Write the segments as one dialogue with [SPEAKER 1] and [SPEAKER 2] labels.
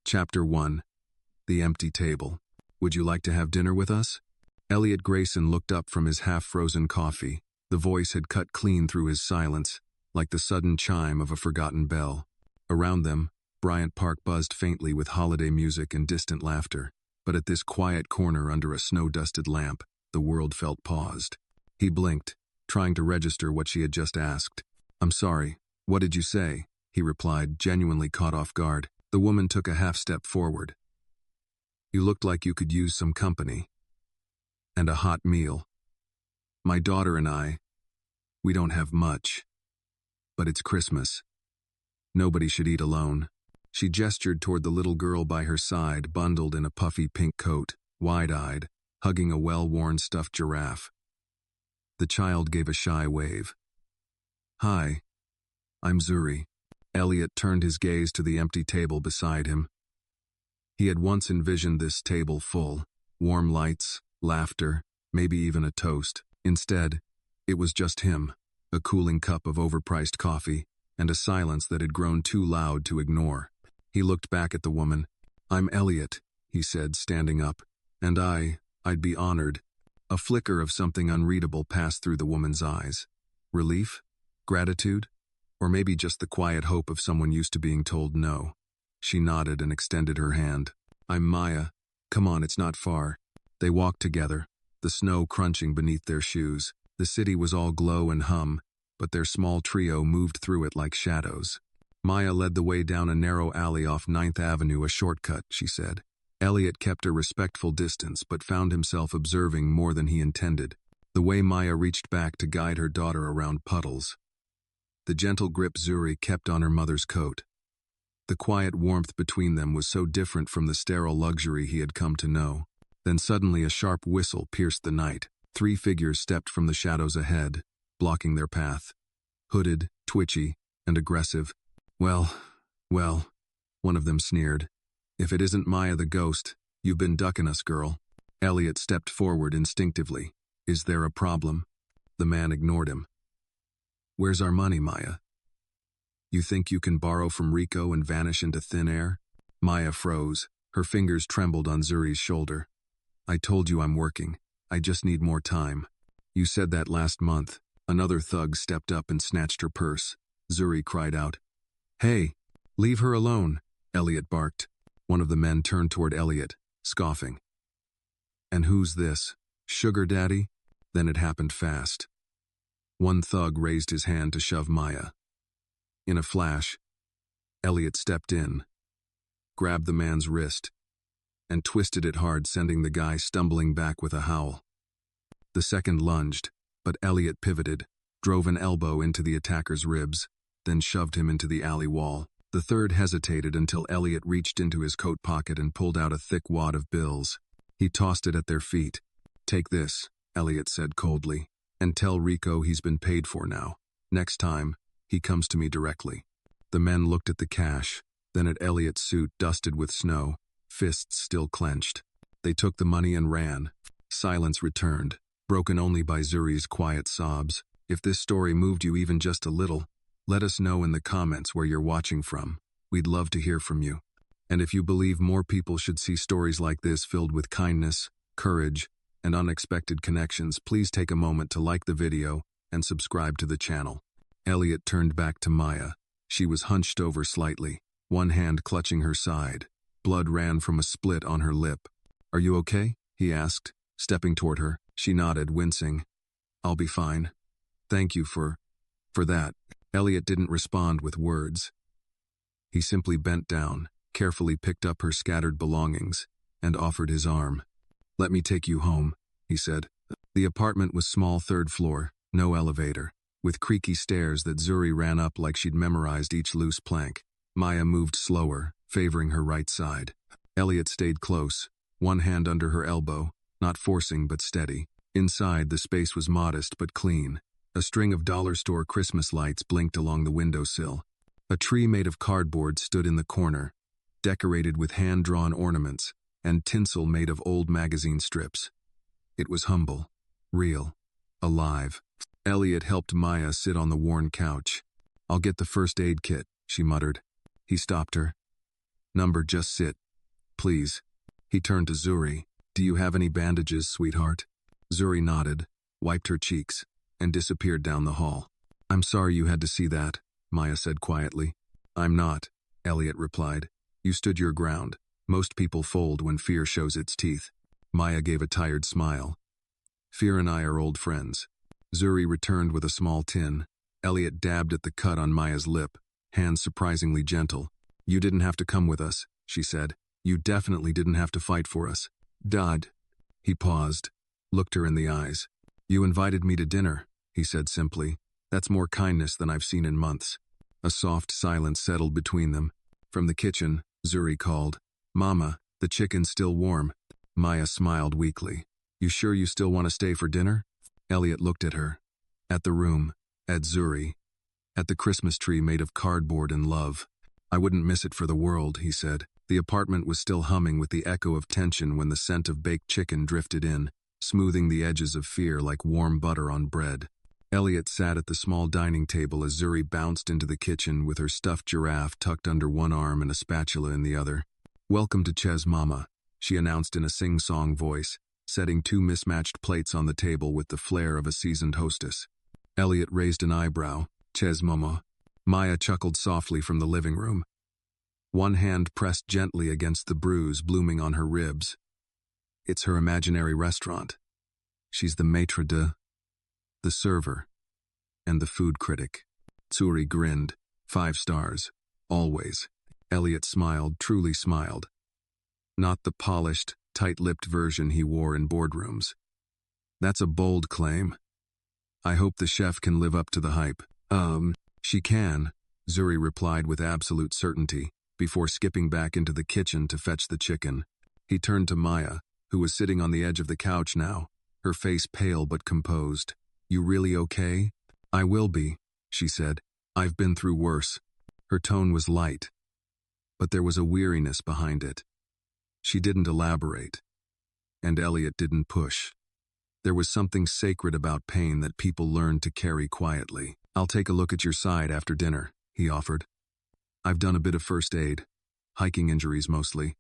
[SPEAKER 1] Chapter 1. The Empty Table. Would you like to have dinner with us? Elliot Grayson looked up from his half-frozen coffee. The voice had cut clean through his silence, like the sudden chime of a forgotten bell. Around them, Bryant Park buzzed faintly with holiday music and distant laughter. But at this quiet corner under a snow-dusted lamp, the world felt paused. He blinked, trying to register what she had just asked. "I'm sorry, what did you say?" he replied, genuinely caught off guard. The woman took a half-step forward. "You looked like you could use some company. And a hot meal. My daughter and I, we don't have much. But it's Christmas. Nobody should eat alone." She gestured toward the little girl by her side, bundled in a puffy pink coat, wide-eyed, hugging a well-worn stuffed giraffe. The child gave a shy wave. "Hi, I'm Zuri." Elliot turned his gaze to the empty table beside him. He had once envisioned this table full, warm lights, laughter, maybe even a toast. Instead, it was just him, a cooling cup of overpriced coffee, and a silence that had grown too loud to ignore. He looked back at the woman. "I'm Elliot," he said, standing up. "And I'd be honored." A flicker of something unreadable passed through the woman's eyes. Relief? Gratitude? Or maybe just the quiet hope of someone used to being told no. She nodded and extended her hand. "I'm Maya. Come on, it's not far." They walked together, the snow crunching beneath their shoes. The city was all glow and hum, but their small trio moved through it like shadows. Maya led the way down a narrow alley off 9th Avenue, a shortcut, she said. Elliot kept a respectful distance but found himself observing more than he intended. The way Maya reached back to guide her daughter around puddles. The gentle grip Zuri kept on her mother's coat. The quiet warmth between them was so different from the sterile luxury he had come to know. Then suddenly a sharp whistle pierced the night. 3 figures stepped from the shadows ahead, blocking their path. Hooded, twitchy, and aggressive. Well, one of them sneered. "If it isn't Maya the ghost, you've been ducking us, girl." Elliot stepped forward instinctively. "Is there a problem?" The man ignored him. "Where's our money, Maya? You think you can borrow from Rico and vanish into thin air?" Maya froze. Her fingers trembled on Zuri's shoulder. "I told you I'm working. I just need more time." "You said that last month." Another thug stepped up and snatched her purse. Zuri cried out. "Hey, leave her alone," Elliot barked. One of the men turned toward Elliot, scoffing. "And who's this? Sugar daddy?" Then it happened fast. One thug raised his hand to shove Maya. In a flash, Elliot stepped in, grabbed the man's wrist, and twisted it hard, sending the guy stumbling back with a howl. The second lunged, but Elliot pivoted, drove an elbow into the attacker's ribs, then shoved him into the alley wall. The third hesitated until Elliot reached into his coat pocket and pulled out a thick wad of bills. He tossed it at their feet. "Take this," Elliot said coldly, "and tell Rico he's been paid for now. Next time, he comes to me directly." The men looked at the cash, then at Elliot's suit dusted with snow, fists still clenched. They took the money and ran. Silence returned, broken only by Zuri's quiet sobs. If this story moved you even just a little, let us know in the comments where you're watching from. We'd love to hear from you. And if you believe more people should see stories like this filled with kindness, courage, and unexpected connections, please take a moment to like the video and subscribe to the channel. Elliot turned back to Maya. She was hunched over slightly, one hand clutching her side. Blood ran from a split on her lip. "Are you okay?" he asked, stepping toward her. She nodded, wincing. "I'll be fine. Thank you for that." Elliot didn't respond with words. He simply bent down, carefully picked up her scattered belongings, and offered his arm. "Let me take you home," he said. The apartment was small, 3rd floor, no elevator, with creaky stairs that Zuri ran up like she'd memorized each loose plank. Maya moved slower, favoring her right side. Elliot stayed close, one hand under her elbow, not forcing but steady. Inside, the space was modest but clean. A string of dollar store Christmas lights blinked along the windowsill. A tree made of cardboard stood in the corner, decorated with hand-drawn ornaments and tinsel made of old magazine strips. It was humble, real, alive. Elliot helped Maya sit on the worn couch. "I'll get the first aid kit," she muttered. He stopped her. Number, just sit. Please. He turned to Zuri. Do you have any bandages, sweetheart? Zuri nodded, wiped her cheeks, and disappeared down the hall. I'm sorry you had to see that, Maya said quietly. I'm not, Elliot replied. You stood your ground. Most people fold when fear shows its teeth. Maya gave a tired smile. Fear and I are old friends. Zuri returned with a small tin. Elliot dabbed at the cut on Maya's lip, hands surprisingly gentle. You didn't have to come with us, she said. You definitely didn't have to fight for us. Dad. He paused, looked her in the eyes. You invited me to dinner, he said simply. That's more kindness than I've seen in months. A soft silence settled between them. From the kitchen, Zuri called, Mama, the chicken's still warm. Maya smiled weakly. You sure you still want to stay for dinner? Elliot looked at her. At the room. At Zuri. At the Christmas tree made of cardboard and love. I wouldn't miss it for the world, he said. The apartment was still humming with the echo of tension when the scent of baked chicken drifted in, smoothing the edges of fear like warm butter on bread. Elliot sat at the small dining table as Zuri bounced into the kitchen with her stuffed giraffe tucked under one arm and a spatula in the other. Welcome to Ches Mama, she announced in a sing-song voice, setting two mismatched plates on the table with the flair of a seasoned hostess. Elliot raised an eyebrow. Ches Mama. Maya chuckled softly from the living room. One hand pressed gently against the bruise blooming on her ribs. It's her imaginary restaurant. She's the maitre d', the server, and the food critic. Zuri grinned. 5 stars. Always. Elliot smiled, truly smiled. Not the polished, tight-lipped version he wore in boardrooms. That's a bold claim. I hope the chef can live up to the hype. She can, Zuri replied with absolute certainty, before skipping back into the kitchen to fetch the chicken. He turned to Maya, who was sitting on the edge of the couch now, her face pale but composed. You really okay? I will be, she said. I've been through worse. Her tone was light, but there was a weariness behind it. She didn't elaborate, and Elliot didn't push. There was something sacred about pain that people learned to carry quietly. I'll take a look at your side after dinner, he offered. I've done a bit of first aid. Hiking injuries mostly.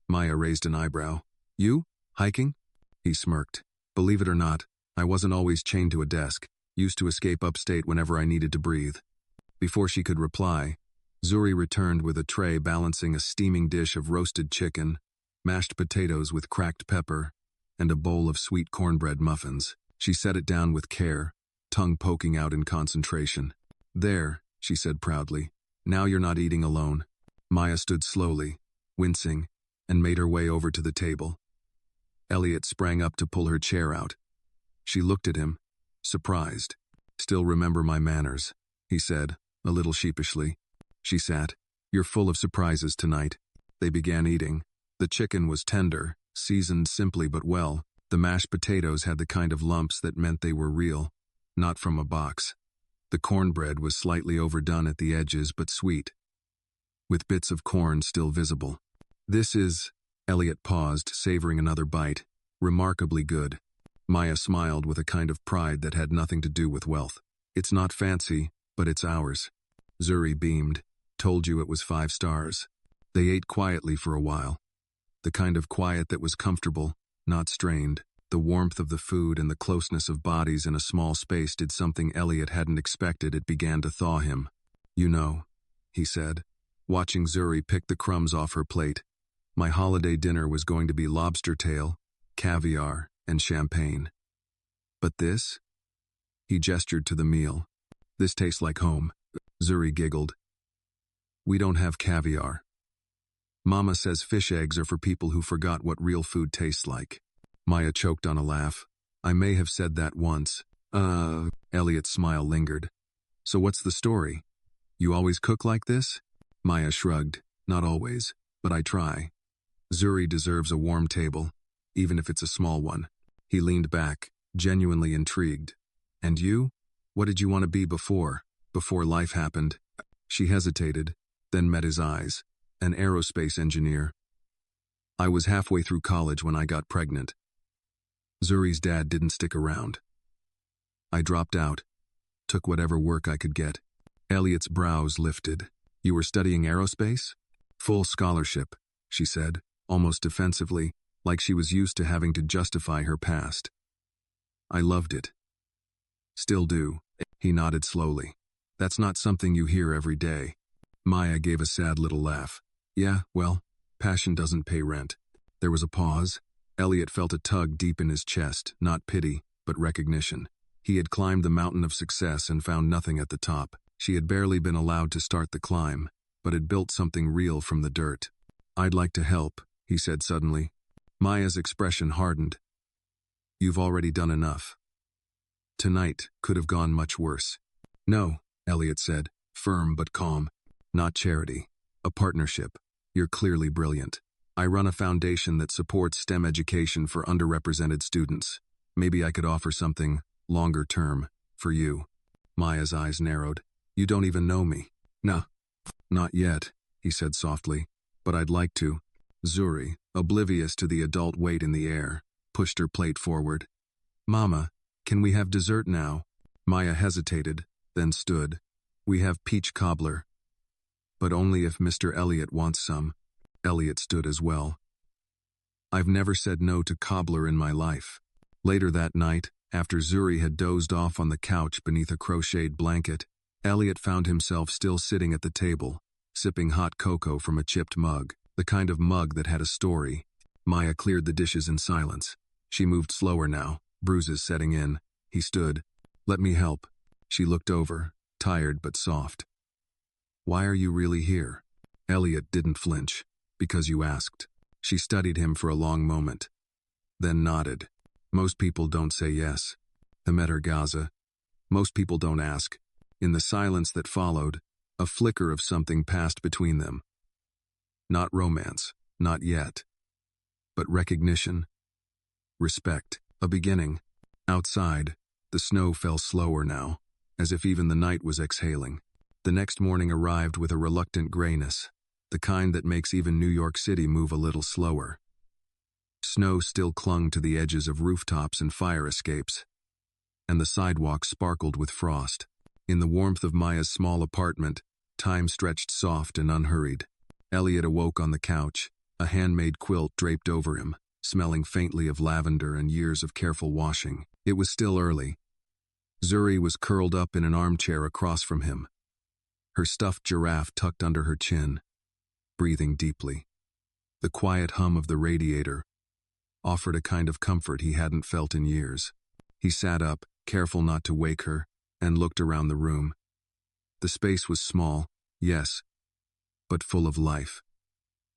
[SPEAKER 1] Maya raised an eyebrow. You? Hiking? He smirked. Believe it or not, I wasn't always chained to a desk, used to escape upstate whenever I needed to breathe. Before she could reply, Zuri returned with a tray balancing a steaming dish of roasted chicken, mashed potatoes with cracked pepper, and a bowl of sweet cornbread muffins. She set it down with care, tongue poking out in concentration. There, she said proudly. Now you're not eating alone. Maya stood slowly, wincing, and made her way over to the table. Elliot sprang up to pull her chair out. She looked at him, surprised. Still remember my manners, he said, a little sheepishly. She sat. You're full of surprises tonight. They began eating. The chicken was tender, seasoned simply but well. The mashed potatoes had the kind of lumps that meant they were real, not from a box. The cornbread was slightly overdone at the edges but sweet, with bits of corn still visible. This is, Elliot paused, savoring another bite, remarkably good. Maya smiled with a kind of pride that had nothing to do with wealth. It's not fancy, but it's ours. Zuri beamed. Told you it was 5 stars. They ate quietly for a while. The kind of quiet that was comfortable, not strained. The warmth of the food and the closeness of bodies in a small space did something Elliot hadn't expected. It began to thaw him. You know, he said, watching Zuri pick the crumbs off her plate. My holiday dinner was going to be lobster tail, caviar, and champagne. But this? He gestured to the meal. This tastes like home. Zuri giggled. We don't have caviar. Mama says fish eggs are for people who forgot what real food tastes like. Maya choked on a laugh. I may have said that once. Elliot's smile lingered. So what's the story? You always cook like this? Maya shrugged. Not always, but I try. Zuri deserves a warm table, even if it's a small one. He leaned back, genuinely intrigued. And you? What did you want to be before life happened? She hesitated, then met his eyes. An aerospace engineer. I was halfway through college when I got pregnant. Zuri's dad didn't stick around. I dropped out, took whatever work I could get. Elliot's brows lifted. You were studying aerospace? Full scholarship, she said, almost defensively, like she was used to having to justify her past. I loved it. Still do. He nodded slowly. That's not something you hear every day. Maya gave a sad little laugh. Yeah, well, passion doesn't pay rent. There was a pause. Elliot felt a tug deep in his chest, not pity, but recognition. He had climbed the mountain of success and found nothing at the top. She had barely been allowed to start the climb, but had built something real from the dirt. I'd like to help, he said suddenly. Maya's expression hardened. You've already done enough. Tonight could have gone much worse. No, Elliot said, firm but calm. Not charity. A partnership. You're clearly brilliant. I run a foundation that supports STEM education for underrepresented students. Maybe I could offer something, longer term, for you. Maya's eyes narrowed. You don't even know me. No, not yet, he said softly. But I'd like to. Zuri, oblivious to the adult weight in the air, pushed her plate forward. Mama, can we have dessert now? Maya hesitated, then stood. We have peach cobbler. But only if Mr. Elliot wants some. Elliot stood as well. I've never said no to cobbler in my life. Later that night, after Zuri had dozed off on the couch beneath a crocheted blanket, Elliot found himself still sitting at the table, sipping hot cocoa from a chipped mug, the kind of mug that had a story. Maya cleared the dishes in silence. She moved slower now, bruises setting in. He stood. Let me help. She looked over, tired but soft. Why are you really here? Elliot didn't flinch. Because you asked. She studied him for a long moment, then nodded. Most people don't say yes. Demeter Gaza. Most people don't ask. In the silence that followed, a flicker of something passed between them. Not romance, not yet. But recognition. Respect. A beginning. Outside, the snow fell slower now, as if even the night was exhaling. The next morning arrived with a reluctant grayness, the kind that makes even New York City move a little slower. Snow still clung to the edges of rooftops and fire escapes, and the sidewalk sparkled with frost. In the warmth of Maya's small apartment, time stretched soft and unhurried. Elliot awoke on the couch, a handmade quilt draped over him, smelling faintly of lavender and years of careful washing. It was still early. Zuri was curled up in an armchair across from him, her stuffed giraffe tucked under her chin, breathing deeply. The quiet hum of the radiator offered a kind of comfort he hadn't felt in years. He sat up, careful not to wake her, and looked around the room. The space was small, yes, but full of life.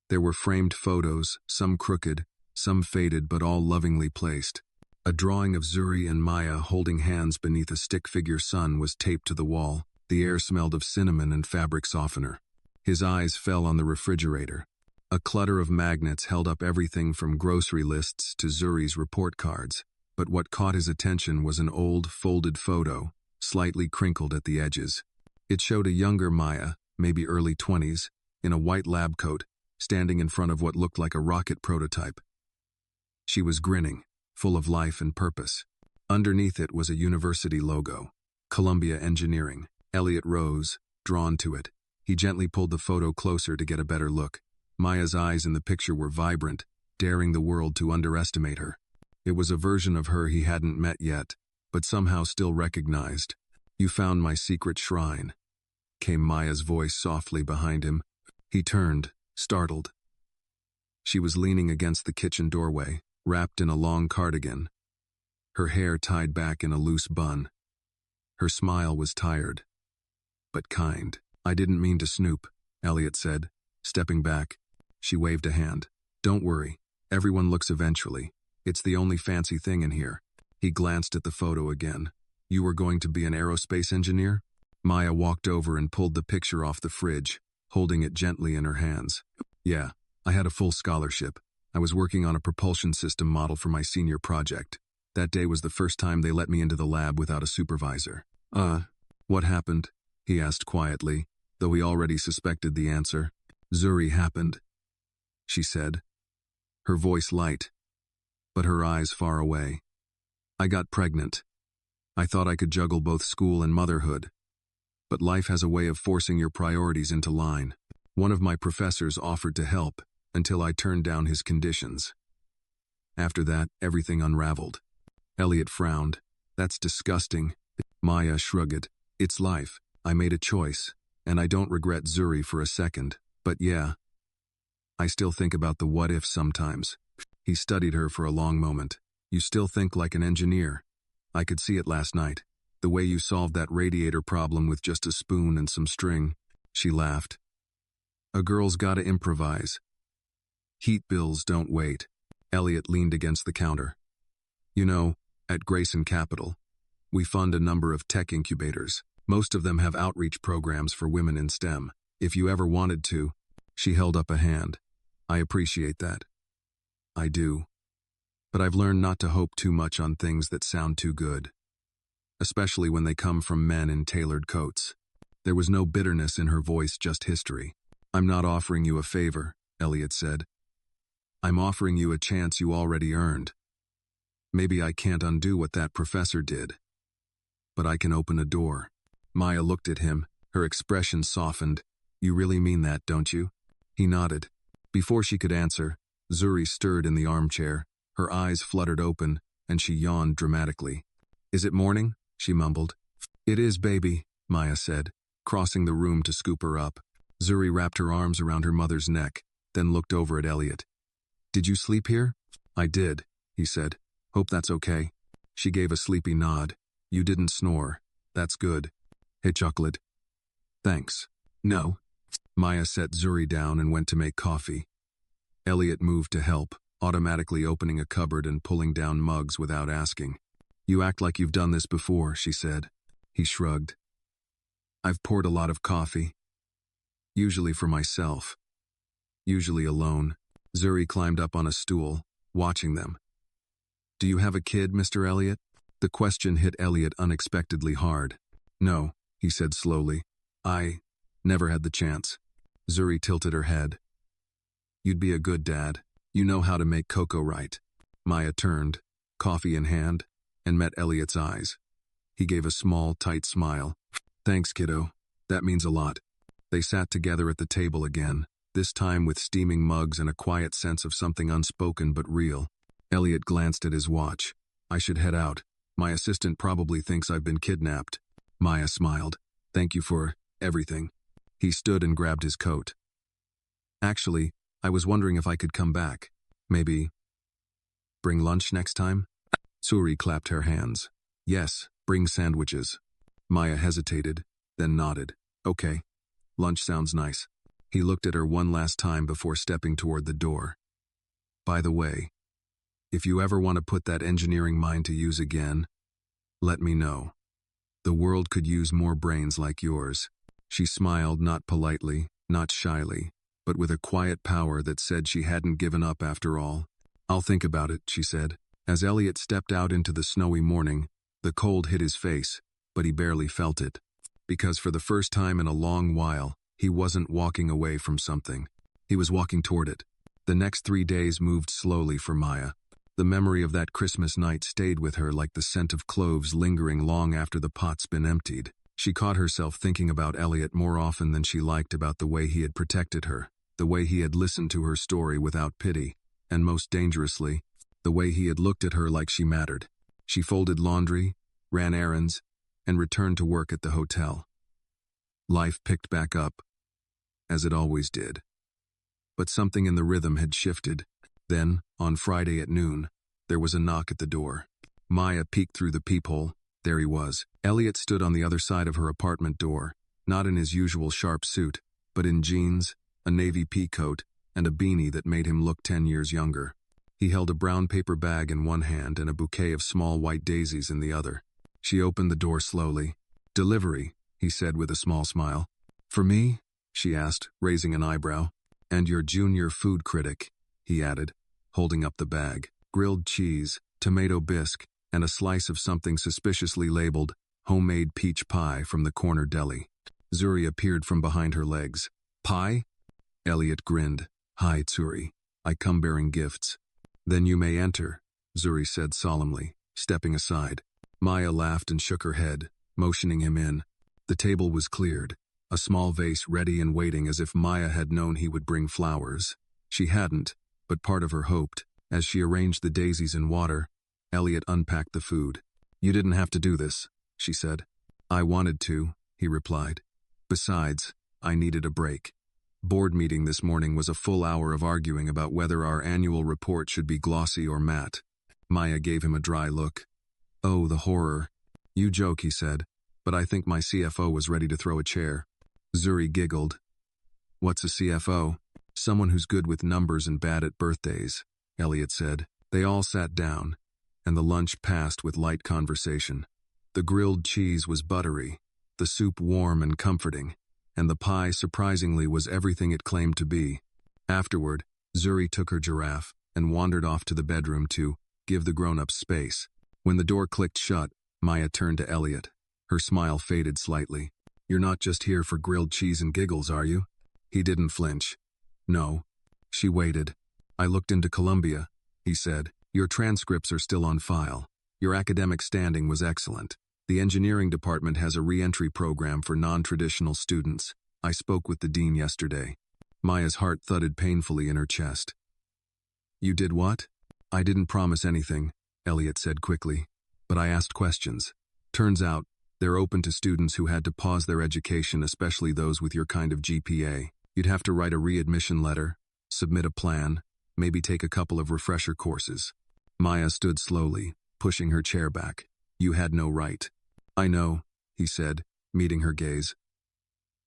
[SPEAKER 1] There were framed photos, some crooked, some faded but all lovingly placed. A drawing of Zuri and Maya holding hands beneath a stick-figure sun was taped to the wall. The air smelled of cinnamon and fabric softener. His eyes fell on the refrigerator. A clutter of magnets held up everything from grocery lists to Zuri's report cards. But what caught his attention was an old, folded photo, slightly crinkled at the edges. It showed a younger Maya, maybe early 20s, in a white lab coat, standing in front of what looked like a rocket prototype. She was grinning, full of life and purpose. Underneath it was a university logo, Columbia Engineering. Elliot rose, drawn to it. He gently pulled the photo closer to get a better look. Maya's eyes in the picture were vibrant, daring the world to underestimate her. It was a version of her he hadn't met yet, but somehow still recognized. You found my secret shrine, came Maya's voice softly behind him. He turned, startled. She was leaning against the kitchen doorway, wrapped in a long cardigan, her hair tied back in a loose bun. Her smile was tired, but kind. I didn't mean to snoop, Elliot said, stepping back. She waved a hand. Don't worry, everyone looks eventually. It's the only fancy thing in here. He glanced at the photo again. You were going to be an aerospace engineer? Maya walked over and pulled the picture off the fridge, holding it gently in her hands. Yeah, I had a full scholarship. I was working on a propulsion system model for my senior project. That day was the first time they let me into the lab without a supervisor. What happened? He asked quietly, though he already suspected the answer. Zuri happened, she said, her voice light, but her eyes far away. I got pregnant. I thought I could juggle both school and motherhood, but life has a way of forcing your priorities into line. One of my professors offered to help, until I turned down his conditions. After that, everything unraveled. Elliot frowned. That's disgusting. Maya shrugged. It's life. I made a choice, and I don't regret Zuri for a second. But yeah, I still think about the what-ifs sometimes. He studied her for a long moment. You still think like an engineer. I could see it last night. The way you solved that radiator problem with just a spoon and some string. She laughed. A girl's gotta improvise. Heat bills don't wait. Elliot leaned against the counter. You know, at Grayson Capital, we fund a number of tech incubators. Most of them have outreach programs for women in STEM. If you ever wanted to. She held up a hand. I appreciate that. I do. But I've learned not to hope too much on things that sound too good. Especially when they come from men in tailored coats. There was no bitterness in her voice, just history. I'm not offering you a favor, Elliot said. I'm offering you a chance you already earned. Maybe I can't undo what that professor did. But I can open a door. Maya looked at him, her expression softened. You really mean that, don't you? He nodded. Before she could answer, Zuri stirred in the armchair. Her eyes fluttered open, and she yawned dramatically. Is it morning? She mumbled. It is, baby, Maya said, crossing the room to scoop her up. Zuri wrapped her arms around her mother's neck, then looked over at Elliot. Did you sleep here? I did, he said. Hope that's okay. She gave a sleepy nod. You didn't snore. That's good. He chuckled. Thanks. No. Maya set Zuri down and went to make coffee. Elliot moved to help, automatically opening a cupboard and pulling down mugs without asking. You act like you've done this before, she said. He shrugged. I've poured a lot of coffee. Usually for myself. Usually alone. Zuri climbed up on a stool, watching them. Do you have a kid, Mr. Elliot? The question hit Elliot unexpectedly hard. No, he said slowly. I never had the chance. Zuri tilted her head. You'd be a good dad. You know how to make cocoa right. Maya turned, coffee in hand, and met Elliot's eyes. He gave a small, tight smile. Thanks, kiddo. That means a lot. They sat together at the table again, this time with steaming mugs and a quiet sense of something unspoken but real. Elliot glanced at his watch. I should head out. My assistant probably thinks I've been kidnapped. Maya smiled. Thank you for everything. He stood and grabbed his coat. Actually, I was wondering if I could come back. Maybe bring lunch next time? Zuri clapped her hands. Yes, bring sandwiches. Maya hesitated, then nodded. Okay. Lunch sounds nice. He looked at her one last time before stepping toward the door. By the way, if you ever want to put that engineering mind to use again, let me know. The world could use more brains like yours. She smiled, not politely, not shyly, but with a quiet power that said she hadn't given up after all. I'll think about it, she said. As Elliot stepped out into the snowy morning, the cold hit his face, but he barely felt it. Because for the first time in a long while, he wasn't walking away from something. He was walking toward it. The next 3 days moved slowly for Maya. The memory of that Christmas night stayed with her like the scent of cloves lingering long after the pot's been emptied. She caught herself thinking about Elliot more often than she liked, about the way he had protected her, the way he had listened to her story without pity, and most dangerously, the way he had looked at her like she mattered. She folded laundry, ran errands, and returned to work at the hotel. Life picked back up, as it always did. But something in the rhythm had shifted. Then, on Friday at noon, there was a knock at the door. Maya peeked through the peephole. There he was. Elliot stood on the other side of her apartment door, not in his usual sharp suit, but in jeans, a navy pea coat, and a beanie that made him look 10 years younger. He held a brown paper bag in one hand and a bouquet of small white daisies in the other. She opened the door slowly. Delivery, he said with a small smile. For me? She asked, raising an eyebrow. And your junior food critic, he added, holding up the bag. Grilled cheese, tomato bisque, and a slice of something suspiciously labeled homemade peach pie from the corner deli. Zuri appeared from behind her legs. Pie? Elliot grinned. Hi, Zuri. I come bearing gifts. Then you may enter, Zuri said solemnly, stepping aside. Maya laughed and shook her head, motioning him in. The table was cleared. a small vase ready and waiting as if Maya had known he would bring flowers. She hadn't, but part of her hoped. As she arranged the daisies in water, Elliot unpacked the food. "You didn't have to do this," she said. "I wanted to," he replied. "Besides, I needed a break. Board meeting this morning was a full hour of arguing about whether our annual report should be glossy or matte." Maya gave him a dry look. "Oh, the horror. You joke," he said, "but I think my CFO was ready to throw a chair." Zuri giggled. "What's a CFO?" "Someone who's good with numbers and bad at birthdays," Elliot said. They all sat down, and the lunch passed with light conversation. The grilled cheese was buttery, the soup warm and comforting, and the pie surprisingly was everything it claimed to be. Afterward, Zuri took her giraffe and wandered off to the bedroom to give the grown-ups space. When the door clicked shut, Maya turned to Elliot. Her smile faded slightly. "You're not just here for grilled cheese and giggles, are you?" He didn't flinch. "No." She waited. "I looked into Columbia," he said. "Your transcripts are still on file. Your academic standing was excellent. The engineering department has a re-entry program for non-traditional students. I spoke with the dean yesterday." Maya's heart thudded painfully in her chest. "You did what?" "I didn't promise anything," Elliot said quickly, "but I asked questions. Turns out, they're open to students who had to pause their education, especially those with your kind of GPA. You'd have to write a readmission letter, submit a plan, maybe take a couple of refresher courses." Maya stood slowly, pushing her chair back. "You had no right." "I know," he said, meeting her gaze.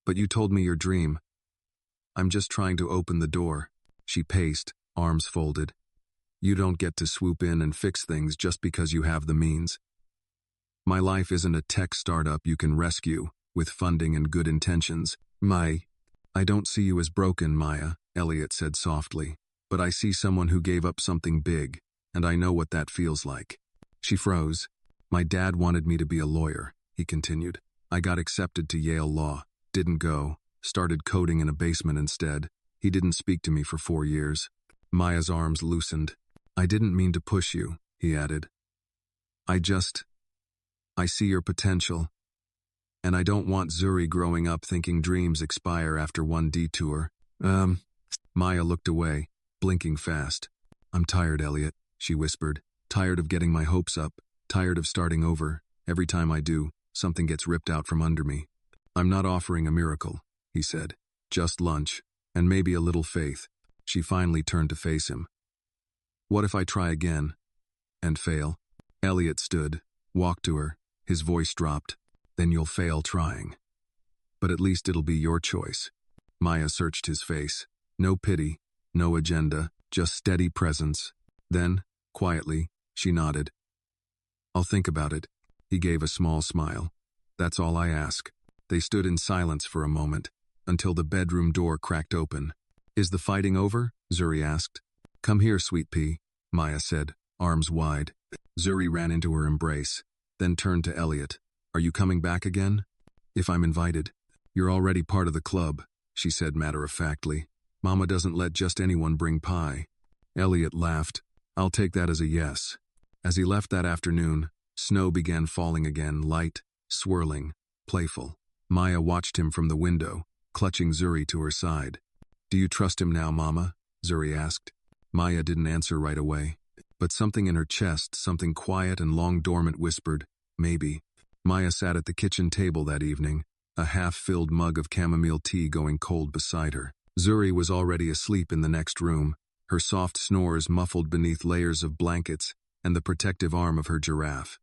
[SPEAKER 1] "But you told me your dream." "I'm just trying to open the door." She paced, arms folded. "You don't get to swoop in and fix things just because you have the means. My life isn't a tech startup you can rescue with funding and good intentions. I don't see you as broken, Maya," Elliot said softly, "but I see someone who gave up something big, and I know what that feels like." She froze. "My dad wanted me to be a lawyer," he continued. "I got accepted to Yale Law, didn't go, started coding in a basement instead. He didn't speak to me for 4 years. Maya's arms loosened. "I didn't mean to push you," he added. I see your potential. And I don't want Zuri growing up thinking dreams expire after one detour." Maya looked away, blinking fast. "I'm tired, Elliot," she whispered. "Tired of getting my hopes up, tired of starting over. Every time I do, something gets ripped out from under me." "I'm not offering a miracle," he said. "Just lunch, and maybe a little faith." She finally turned to face him. "What if I try again? And fail?" Elliot stood, walked to her. His voice dropped. "Then you'll fail trying. But at least it'll be your choice." Maya searched his face. No pity, no agenda, just steady presence. Then, quietly, she nodded. "I'll think about it." He gave a small smile. "That's all I ask." They stood in silence for a moment, until the bedroom door cracked open. "Is the fighting over?" Zuri asked. "Come here, sweet pea," Maya said, arms wide. Zuri ran into her embrace, then turned to Elliot. "Are you coming back again?" "If I'm invited." "You're already part of the club," she said matter-of-factly. "Mama doesn't let just anyone bring pie." Elliot laughed. "I'll take that as a yes." As he left that afternoon, snow began falling again, light, swirling, playful. Maya watched him from the window, clutching Zuri to her side. "Do you trust him now, Mama?" Zuri asked. Maya didn't answer right away. But something in her chest, something quiet and long-dormant whispered, maybe. Maya sat at the kitchen table that evening, a half-filled mug of chamomile tea going cold beside her. Zuri was already asleep in the next room, her soft snores muffled beneath layers of blankets and the protective arm of her giraffe.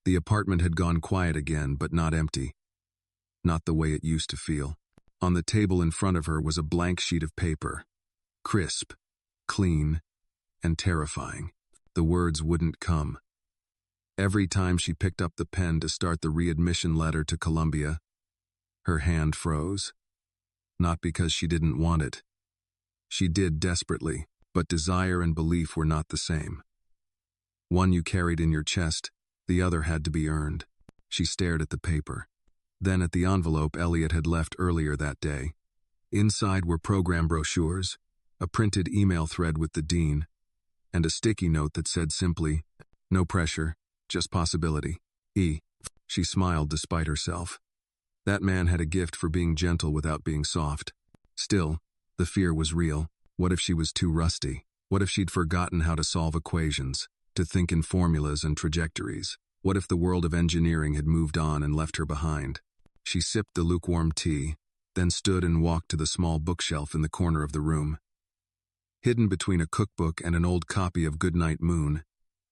[SPEAKER 1] The apartment had gone quiet again, but not empty. Not the way it used to feel. On the table in front of her was a blank sheet of paper. Crisp, clean, and terrifying. The words wouldn't come. Every time she picked up the pen to start the readmission letter to Columbia, her hand froze. Not because she didn't want it. She did desperately, but desire and belief were not the same. One you carried in your chest, the other had to be earned. She stared at the paper. Then at the envelope Elliot had left earlier that day. Inside were program brochures, a printed email thread with the dean, and a sticky note that said simply, "No pressure, just possibility. E." She smiled despite herself. That man had a gift for being gentle without being soft. Still, the fear was real. What if she was too rusty? What if she'd forgotten how to solve equations, to think in formulas and trajectories? What if the world of engineering had moved on and left her behind? She sipped the lukewarm tea, then stood and walked to the small bookshelf in the corner of the room. Hidden between a cookbook and an old copy of Goodnight Moon,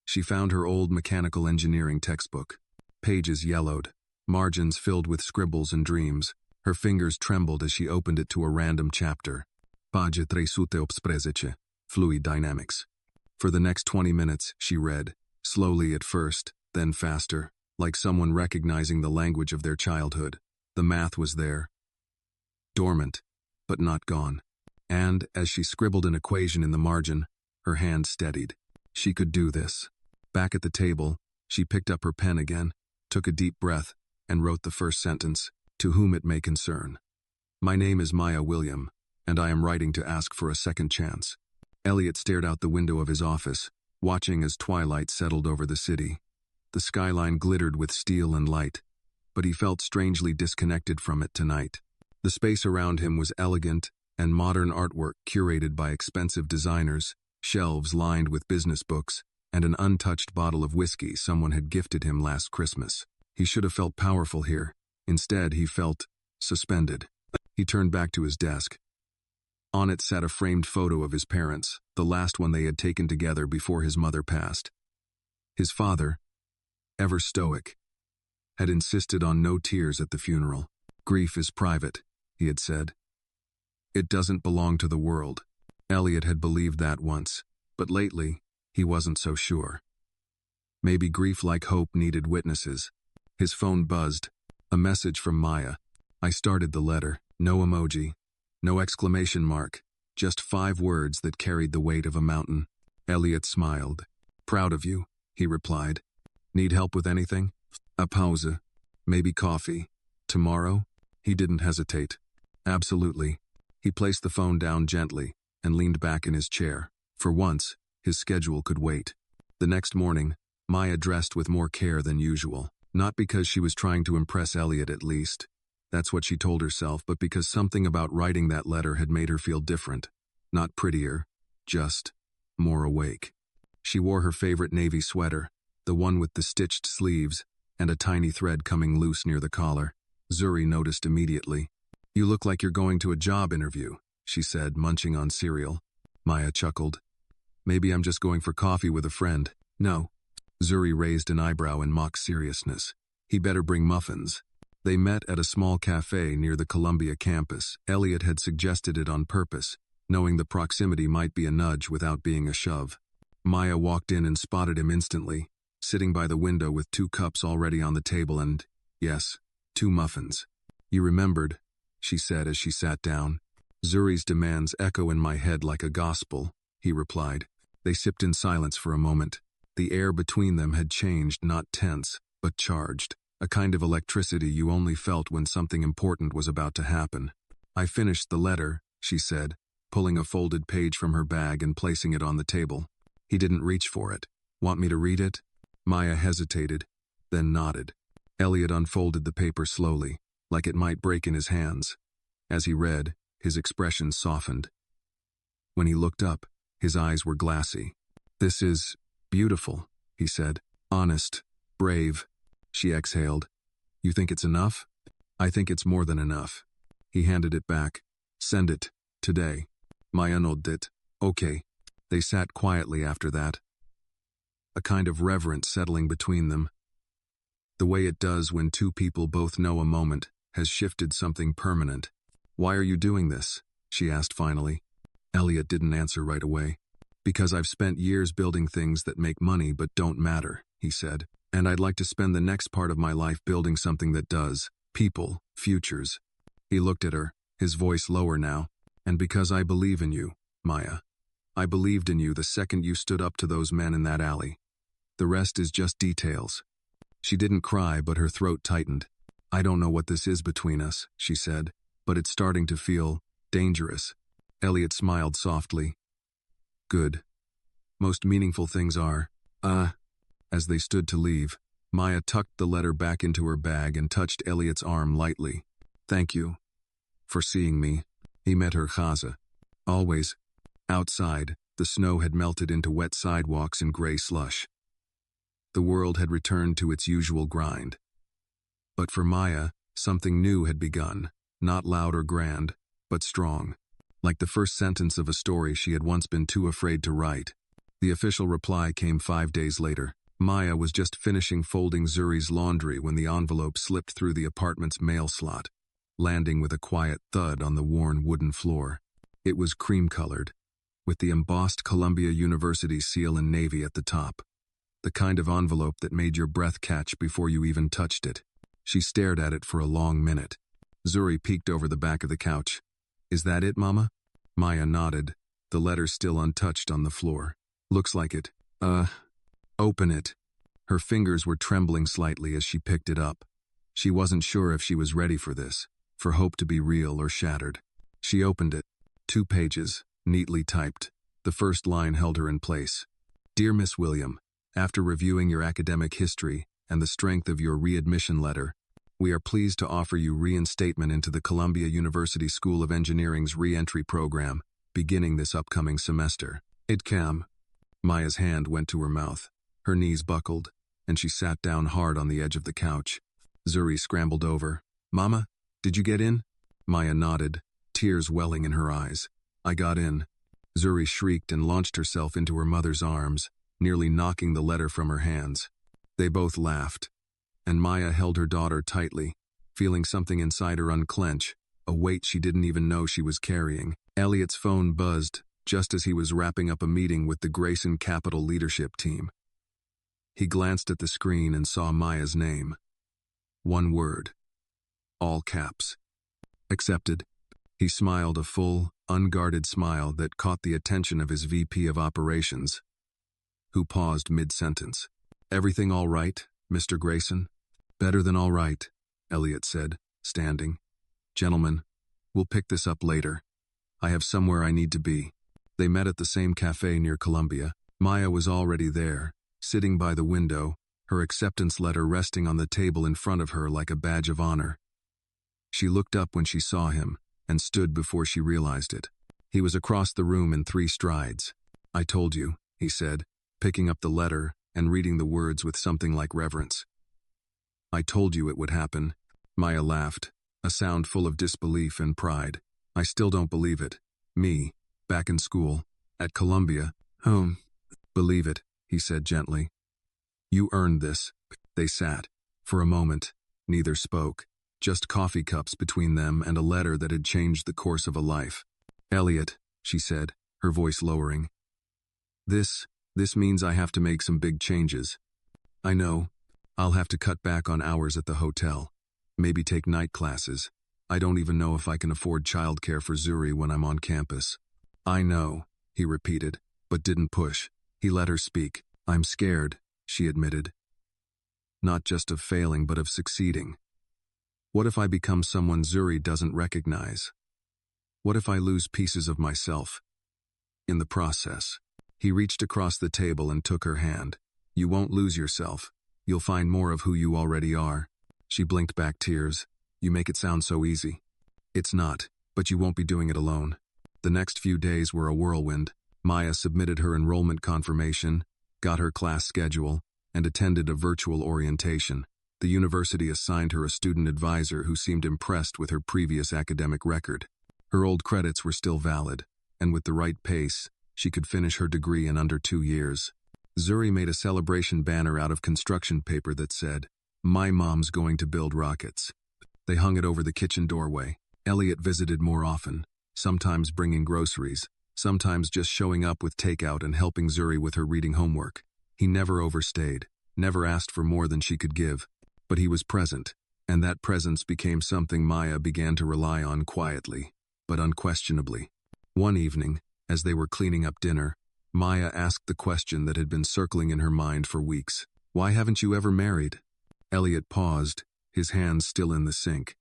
[SPEAKER 1] she found her old mechanical engineering textbook. Pages yellowed, margins filled with scribbles and dreams. Her fingers trembled as she opened it to a random chapter. Page 318, Fluid Dynamics. For the next 20 minutes, she read, slowly at first, then faster, like someone recognizing the language of their childhood. The math was there, dormant, but not gone. And, as she scribbled an equation in the margin, her hand steadied. She could do this. Back at the table, she picked up her pen again, took a deep breath, and wrote the first sentence, "To whom it may concern. My name is Maya William, and I am writing to ask for a second chance." Elliot stared out the window of his office, watching as twilight settled over the city. The skyline glittered with steel and light, but he felt strangely disconnected from it tonight. The space around him was elegant and modern artwork curated by expensive designers, shelves lined with business books, and an untouched bottle of whiskey someone had gifted him last Christmas. He should have felt powerful here. Instead, he felt suspended. He turned back to his desk. On it sat a framed photo of his parents, the last one they had taken together before his mother passed. His father, ever stoic, had insisted on no tears at the funeral. "Grief is private," he had said. "It doesn't belong to the world." Elliot had believed that once, but lately, he wasn't so sure. Maybe grief like hope needed witnesses. His phone buzzed. A message from Maya. I started the letter. No emoji. No exclamation mark. Just 5 words that carried the weight of a mountain. Elliot smiled. "Proud of you," he replied. "Need help with anything?" A pause. Maybe coffee. Tomorrow? He didn't hesitate. Absolutely. He placed the phone down gently and leaned back in his chair. For once, his schedule could wait. The next morning, Maya dressed with more care than usual. Not because she was trying to impress Elliot, at least. That's what she told herself, but because something about writing that letter had made her feel different. Not prettier, just more awake. She wore her favorite navy sweater, the one with the stitched sleeves and a tiny thread coming loose near the collar. Zuri noticed immediately. "You look like you're going to a job interview," she said, munching on cereal. Maya chuckled. "Maybe I'm just going for coffee with a friend." "No." Zuri raised an eyebrow in mock seriousness. "He better bring muffins." They met at a small cafe near the Columbia campus. Elliot had suggested it on purpose, knowing the proximity might be a nudge without being a shove. Maya walked in and spotted him instantly, sitting by the window with 2 cups already on the table and, yes, 2 muffins. "You remembered," she said as she sat down. "Zuri's demands echo in my head like a gospel," he replied. They sipped in silence for a moment. The air between them had changed, not tense, but charged. A kind of electricity you only felt when something important was about to happen. "I finished the letter," she said, pulling a folded page from her bag and placing it on the table. He didn't reach for it. "Want me to read it?" Maya hesitated, then nodded. Elliot unfolded the paper slowly, like it might break in his hands. As he read, his expression softened. When he looked up, his eyes were glassy. "This is beautiful," he said. "Honest, brave." She exhaled. "You think it's enough?" "I think it's more than enough." He handed it back. "Send it, today." Maya nodded. "Okay." They sat quietly after that, a kind of reverence settling between them. The way it does when 2 people both know a moment has shifted something permanent. "Why are you doing this?" she asked finally. Elliot didn't answer right away. "Because I've spent years building things that make money but don't matter," he said. "And I'd like to spend the next part of my life building something that does. People, futures." He looked at her, his voice lower now. "And because I believe in you, Maya. I believed in you the second you stood up to those men in that alley. The rest is just details." She didn't cry, but her throat tightened. "I don't know what this is between us," she said, "but it's starting to feel dangerous." Elliot smiled softly. "Good. Most meaningful things are." As they stood to leave, Maya tucked the letter back into her bag and touched Elliot's arm lightly. "Thank you for seeing me." He met her chaza. "Always." Outside, the snow had melted into wet sidewalks and gray slush. The world had returned to its usual grind. But for Maya, something new had begun, not loud or grand, but strong. Like the first sentence of a story she had once been too afraid to write. The official reply came 5 days later. Maya was just finishing folding Zuri's laundry when the envelope slipped through the apartment's mail slot, landing with a quiet thud on the worn wooden floor. It was cream-colored, with the embossed Columbia University seal in navy at the top. The kind of envelope that made your breath catch before you even touched it. She stared at it for a long minute. Zuri peeked over the back of the couch. "Is that it, Mama?" Maya nodded, the letter still untouched on the floor. "Looks like it. Open it." Her fingers were trembling slightly as she picked it up. She wasn't sure if she was ready for this, for hope to be real or shattered. She opened it. 2 pages, neatly typed. The first line held her in place. "Dear Miss William, after reviewing your academic history and the strength of your readmission letter, we are pleased to offer you reinstatement into the Columbia University School of Engineering's re-entry program, beginning this upcoming semester. Idcam." Maya's hand went to her mouth. Her knees buckled, and she sat down hard on the edge of the couch. Zuri scrambled over. "Mama, did you get in?" Maya nodded, tears welling in her eyes. "I got in." Zuri shrieked and launched herself into her mother's arms, nearly knocking the letter from her hands. They both laughed, and Maya held her daughter tightly, feeling something inside her unclench, a weight she didn't even know she was carrying. Elliot's phone buzzed just as he was wrapping up a meeting with the Grayson Capital leadership team. He glanced at the screen and saw Maya's name. One word. All caps. "Accepted." He smiled a full, unguarded smile that caught the attention of his VP of Operations, who paused mid-sentence. "Everything all right, Mr. Grayson?" "Better than all right," Elliot said, standing. "Gentlemen, we'll pick this up later. I have somewhere I need to be." They met at the same cafe near Columbia. Maya was already there, sitting by the window, her acceptance letter resting on the table in front of her like a badge of honor. She looked up when she saw him, and stood before she realized it. He was across the room in 3 strides. "I told you," he said, picking up the letter and reading the words with something like reverence. "I told you it would happen." Maya laughed, a sound full of disbelief and pride. "I still don't believe it. Me, back in school, at Columbia. Believe it," he said gently. "You earned this." They sat. For a moment, neither spoke, just coffee cups between them and a letter that had changed the course of a life. "Elliot," she said, her voice lowering. This means I have to make some big changes. I know. I'll have to cut back on hours at the hotel. Maybe take night classes. I don't even know if I can afford childcare for Zuri when I'm on campus." "I know," he repeated, but didn't push. He let her speak. "I'm scared," she admitted. "Not just of failing, but of succeeding. What if I become someone Zuri doesn't recognize? What if I lose pieces of myself in the process?" He reached across the table and took her hand. "You won't lose yourself. You'll find more of who you already are." She blinked back tears. "You make it sound so easy." "It's not, but you won't be doing it alone." The next few days were a whirlwind. Maya submitted her enrollment confirmation, got her class schedule, and attended a virtual orientation. The university assigned her a student advisor who seemed impressed with her previous academic record. Her old credits were still valid, and with the right pace, she could finish her degree in under 2 years. Zuri made a celebration banner out of construction paper that said, "My mom's going to build rockets." They hung it over the kitchen doorway. Elliot visited more often, sometimes bringing groceries, sometimes just showing up with takeout and helping Zuri with her reading homework. He never overstayed, never asked for more than she could give, but he was present, and that presence became something Maya began to rely on quietly, but unquestionably. One evening, as they were cleaning up dinner, Maya asked the question that had been circling in her mind for weeks. "Why haven't you ever married?" Elliot paused, his hands still in the sink.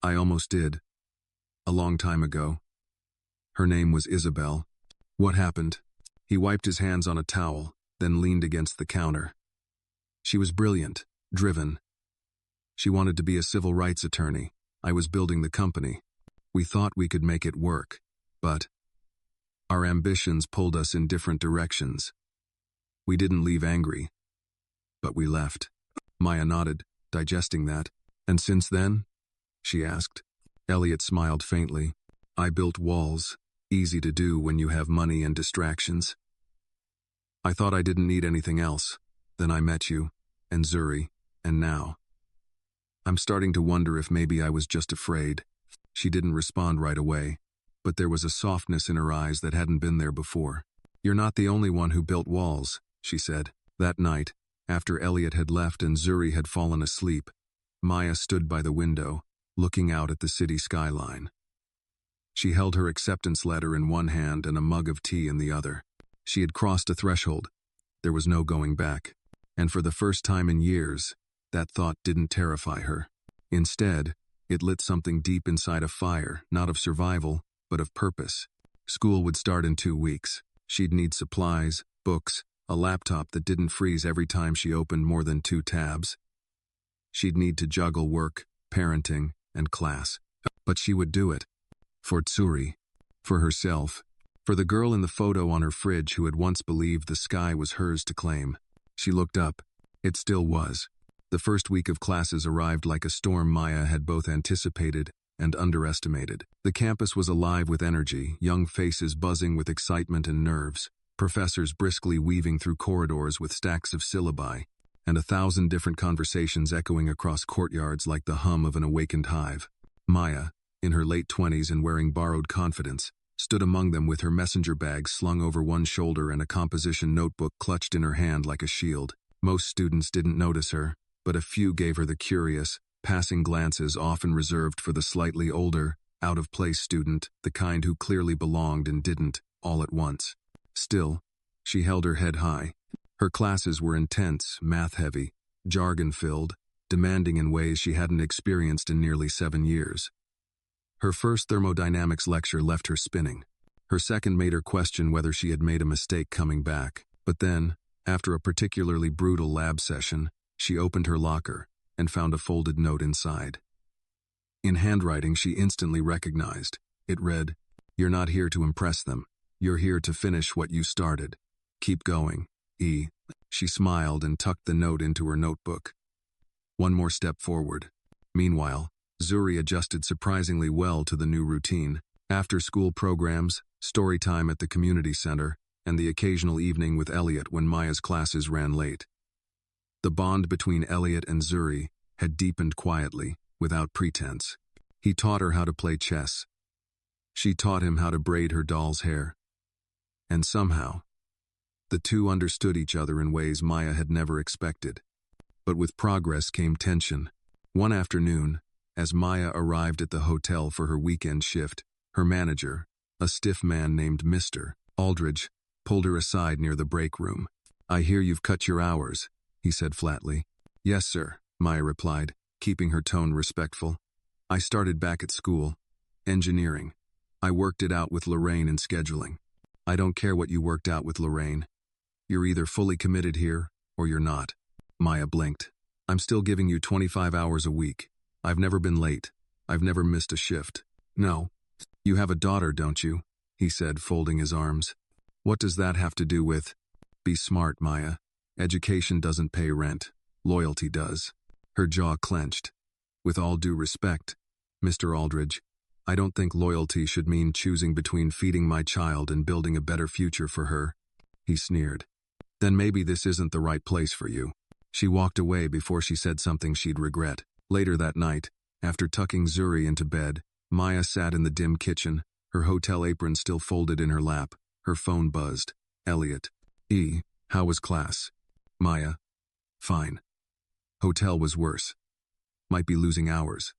[SPEAKER 1] "I almost did. A long time ago. Her name was Isabel." "What happened?" He wiped his hands on a towel, then leaned against the counter. She was brilliant, driven. She wanted to be a civil rights attorney. I was building the company. We thought we could make it work, but our ambitions pulled us in different directions. We didn't leave angry, but we left. Maya nodded, digesting that. And since then? She asked. Elliot smiled faintly. I built walls, easy to do when you have money and distractions. I thought I didn't need anything else. Then I met you, and Zuri, and now. I'm starting to wonder if maybe I was just afraid. She didn't respond right away, but there was a softness in her eyes that hadn't been there before. You're not the only one who built walls, she said. That night, after Elliot had left and Zuri had fallen asleep, Maya stood by the window, looking out at the city skyline. She held her acceptance letter in one hand and a mug of tea in the other. She had crossed a threshold. There was no going back. And for the first time in years, that thought didn't terrify her. Instead, it lit something deep inside a fire, not of survival, but of purpose. School would start in 2 weeks. She'd need supplies, books, a laptop that didn't freeze every time she opened more than 2 tabs. She'd need to juggle work, parenting, and class. But she would do it. For Tsuri, for herself, for the girl in the photo on her fridge who had once believed the sky was hers to claim. She looked up. It still was. The first week of classes arrived like a storm Maya had both anticipated and underestimated. The campus was alive with energy, young faces buzzing with excitement and nerves, professors briskly weaving through corridors with stacks of syllabi, and 1,000 different conversations echoing across courtyards like the hum of an awakened hive. Maya, in her late 20s and wearing borrowed confidence, stood among them with her messenger bag slung over one shoulder and a composition notebook clutched in her hand like a shield. Most students didn't notice her, but a few gave her the curious, passing glances often reserved for the slightly older, out-of-place student, the kind who clearly belonged and didn't, all at once. Still, she held her head high. Her classes were intense, math-heavy, jargon-filled, demanding in ways she hadn't experienced in nearly 7 years. Her first thermodynamics lecture left her spinning. Her second made her question whether she had made a mistake coming back. But then, after a particularly brutal lab session, she opened her locker and found a folded note inside. In handwriting she instantly recognized. It read, "You're not here to impress them. You're here to finish what you started. Keep going, E." She smiled and tucked the note into her notebook. One more step forward. Meanwhile, Zuri adjusted surprisingly well to the new routine. After-school programs, story time at the community center, and the occasional evening with Elliot when Maya's classes ran late. The bond between Elliot and Zuri had deepened quietly, without pretense. He taught her how to play chess. She taught him how to braid her doll's hair. And somehow, the two understood each other in ways Maya had never expected. But with progress came tension. One afternoon, as Maya arrived at the hotel for her weekend shift, her manager, a stiff man named Mr. Aldridge, pulled her aside near the break room. "I hear you've cut your hours," he said flatly. "Yes, sir," Maya replied, keeping her tone respectful. "I started back at school. Engineering. I worked it out with Lorraine in scheduling." "I don't care what you worked out with Lorraine. You're either fully committed here, or you're not." Maya blinked. "I'm still giving you 25 hours a week. I've never been late. I've never missed a shift." "No. You have a daughter, don't you?" he said, folding his arms. "What does that have to do with—" "Be smart, Maya. Education doesn't pay rent. Loyalty does." Her jaw clenched. "With all due respect, Mr. Aldridge, I don't think loyalty should mean choosing between feeding my child and building a better future for her," he sneered. "Then maybe this isn't the right place for you." She walked away before she said something she'd regret. Later that night, after tucking Zuri into bed, Maya sat in the dim kitchen, her hotel apron still folded in her lap. Her phone buzzed. "Elliot." "E, how was class?" "Maya." "Fine." Hotel was worse. Might be losing hours.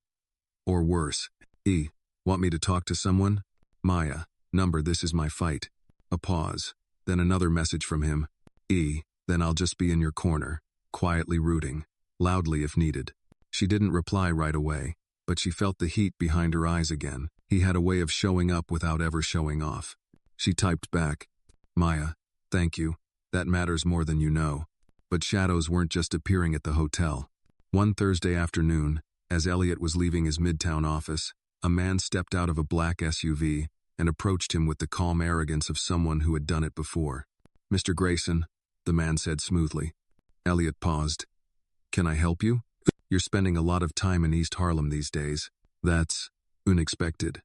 [SPEAKER 1] Or worse. "E, want me to talk to someone?" "Maya, number, this is my fight." A pause, then another message from him. "E, then I'll just be in your corner, quietly rooting, loudly if needed." She didn't reply right away, but she felt the heat behind her eyes again. He had a way of showing up without ever showing off. She typed back, "Maya, thank you. That matters more than you know." But shadows weren't just appearing at the hotel. One Thursday afternoon, as Elliot was leaving his Midtown office, a man stepped out of a black SUV and approached him with the calm arrogance of someone who had done it before. "Mr. Grayson," the man said smoothly. Elliot paused. "Can I help you? You're spending a lot of time in East Harlem these days. That's unexpected."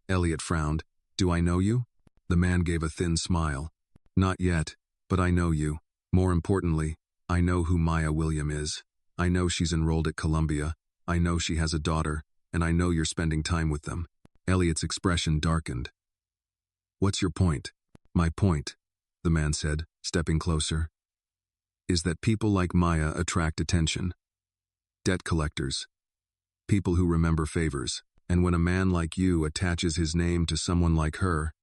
[SPEAKER 1] Elliot frowned. "Do I know you?" The man gave a thin smile. "Not yet, but I know you. More importantly, I know who Maya William is. I know she's enrolled at Columbia. I know she has a daughter, and I know you're spending time with them." Elliot's expression darkened. "What's your point?" "My point," the man said, stepping closer, "is that people like Maya attract attention. Debt collectors. People who remember favors. And when a man like you attaches his name to someone like her,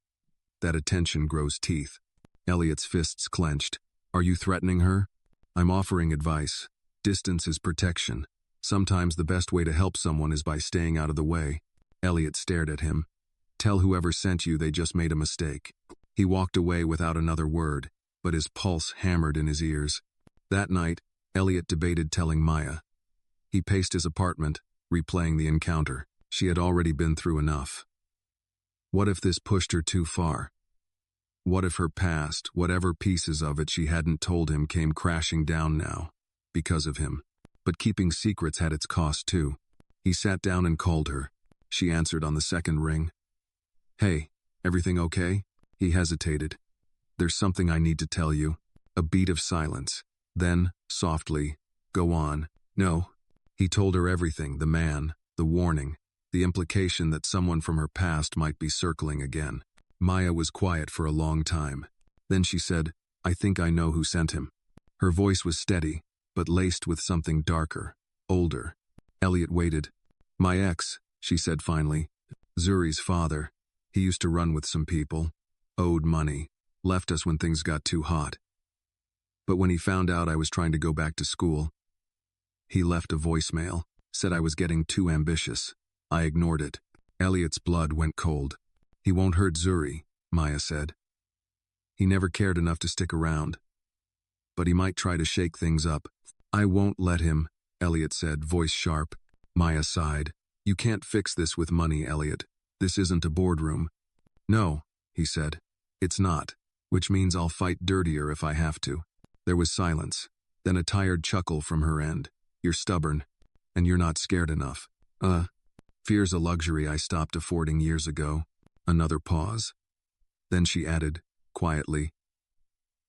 [SPEAKER 1] that attention grows teeth." Elliot's fists clenched. "Are you threatening her?" "I'm offering advice. Distance is protection. Sometimes the best way to help someone is by staying out of the way." Elliot stared at him. "Tell whoever sent you they just made a mistake." He walked away without another word, but his pulse hammered in his ears. That night, Elliot debated telling Maya. He paced his apartment, replaying the encounter. She had already been through enough. What if this pushed her too far? What if her past, whatever pieces of it she hadn't told him, came crashing down now, because of him? But keeping secrets had its cost too. He sat down and called her. She answered on the second ring. "Hey, everything okay?" He hesitated. "There's something I need to tell you." A beat of silence. Then, softly, "Go on." "No." He told her everything, the man, the warning, the implication that someone from her past might be circling again. Maya was quiet for a long time. Then she said, "I think I know who sent him." Her voice was steady, but laced with something darker, older. Elliot waited. "My ex," she said finally. "Zuri's father. He used to run with some people. Owed money. Left us when things got too hot. But when he found out I was trying to go back to school, he left a voicemail, said I was getting too ambitious. I ignored it." Elliot's blood went cold. "He won't hurt Zuri," Maya said. "He never cared enough to stick around. But he might try to shake things up." "I won't let him," Elliot said, voice sharp. Maya sighed. "You can't fix this with money, Elliot. This isn't a boardroom." "No," he said. "It's not. Which means I'll fight dirtier if I have to." There was silence, then a tired chuckle from her end. "You're stubborn, and you're not scared enough." Fear's a luxury I stopped affording years ago." Another pause. Then she added, quietly,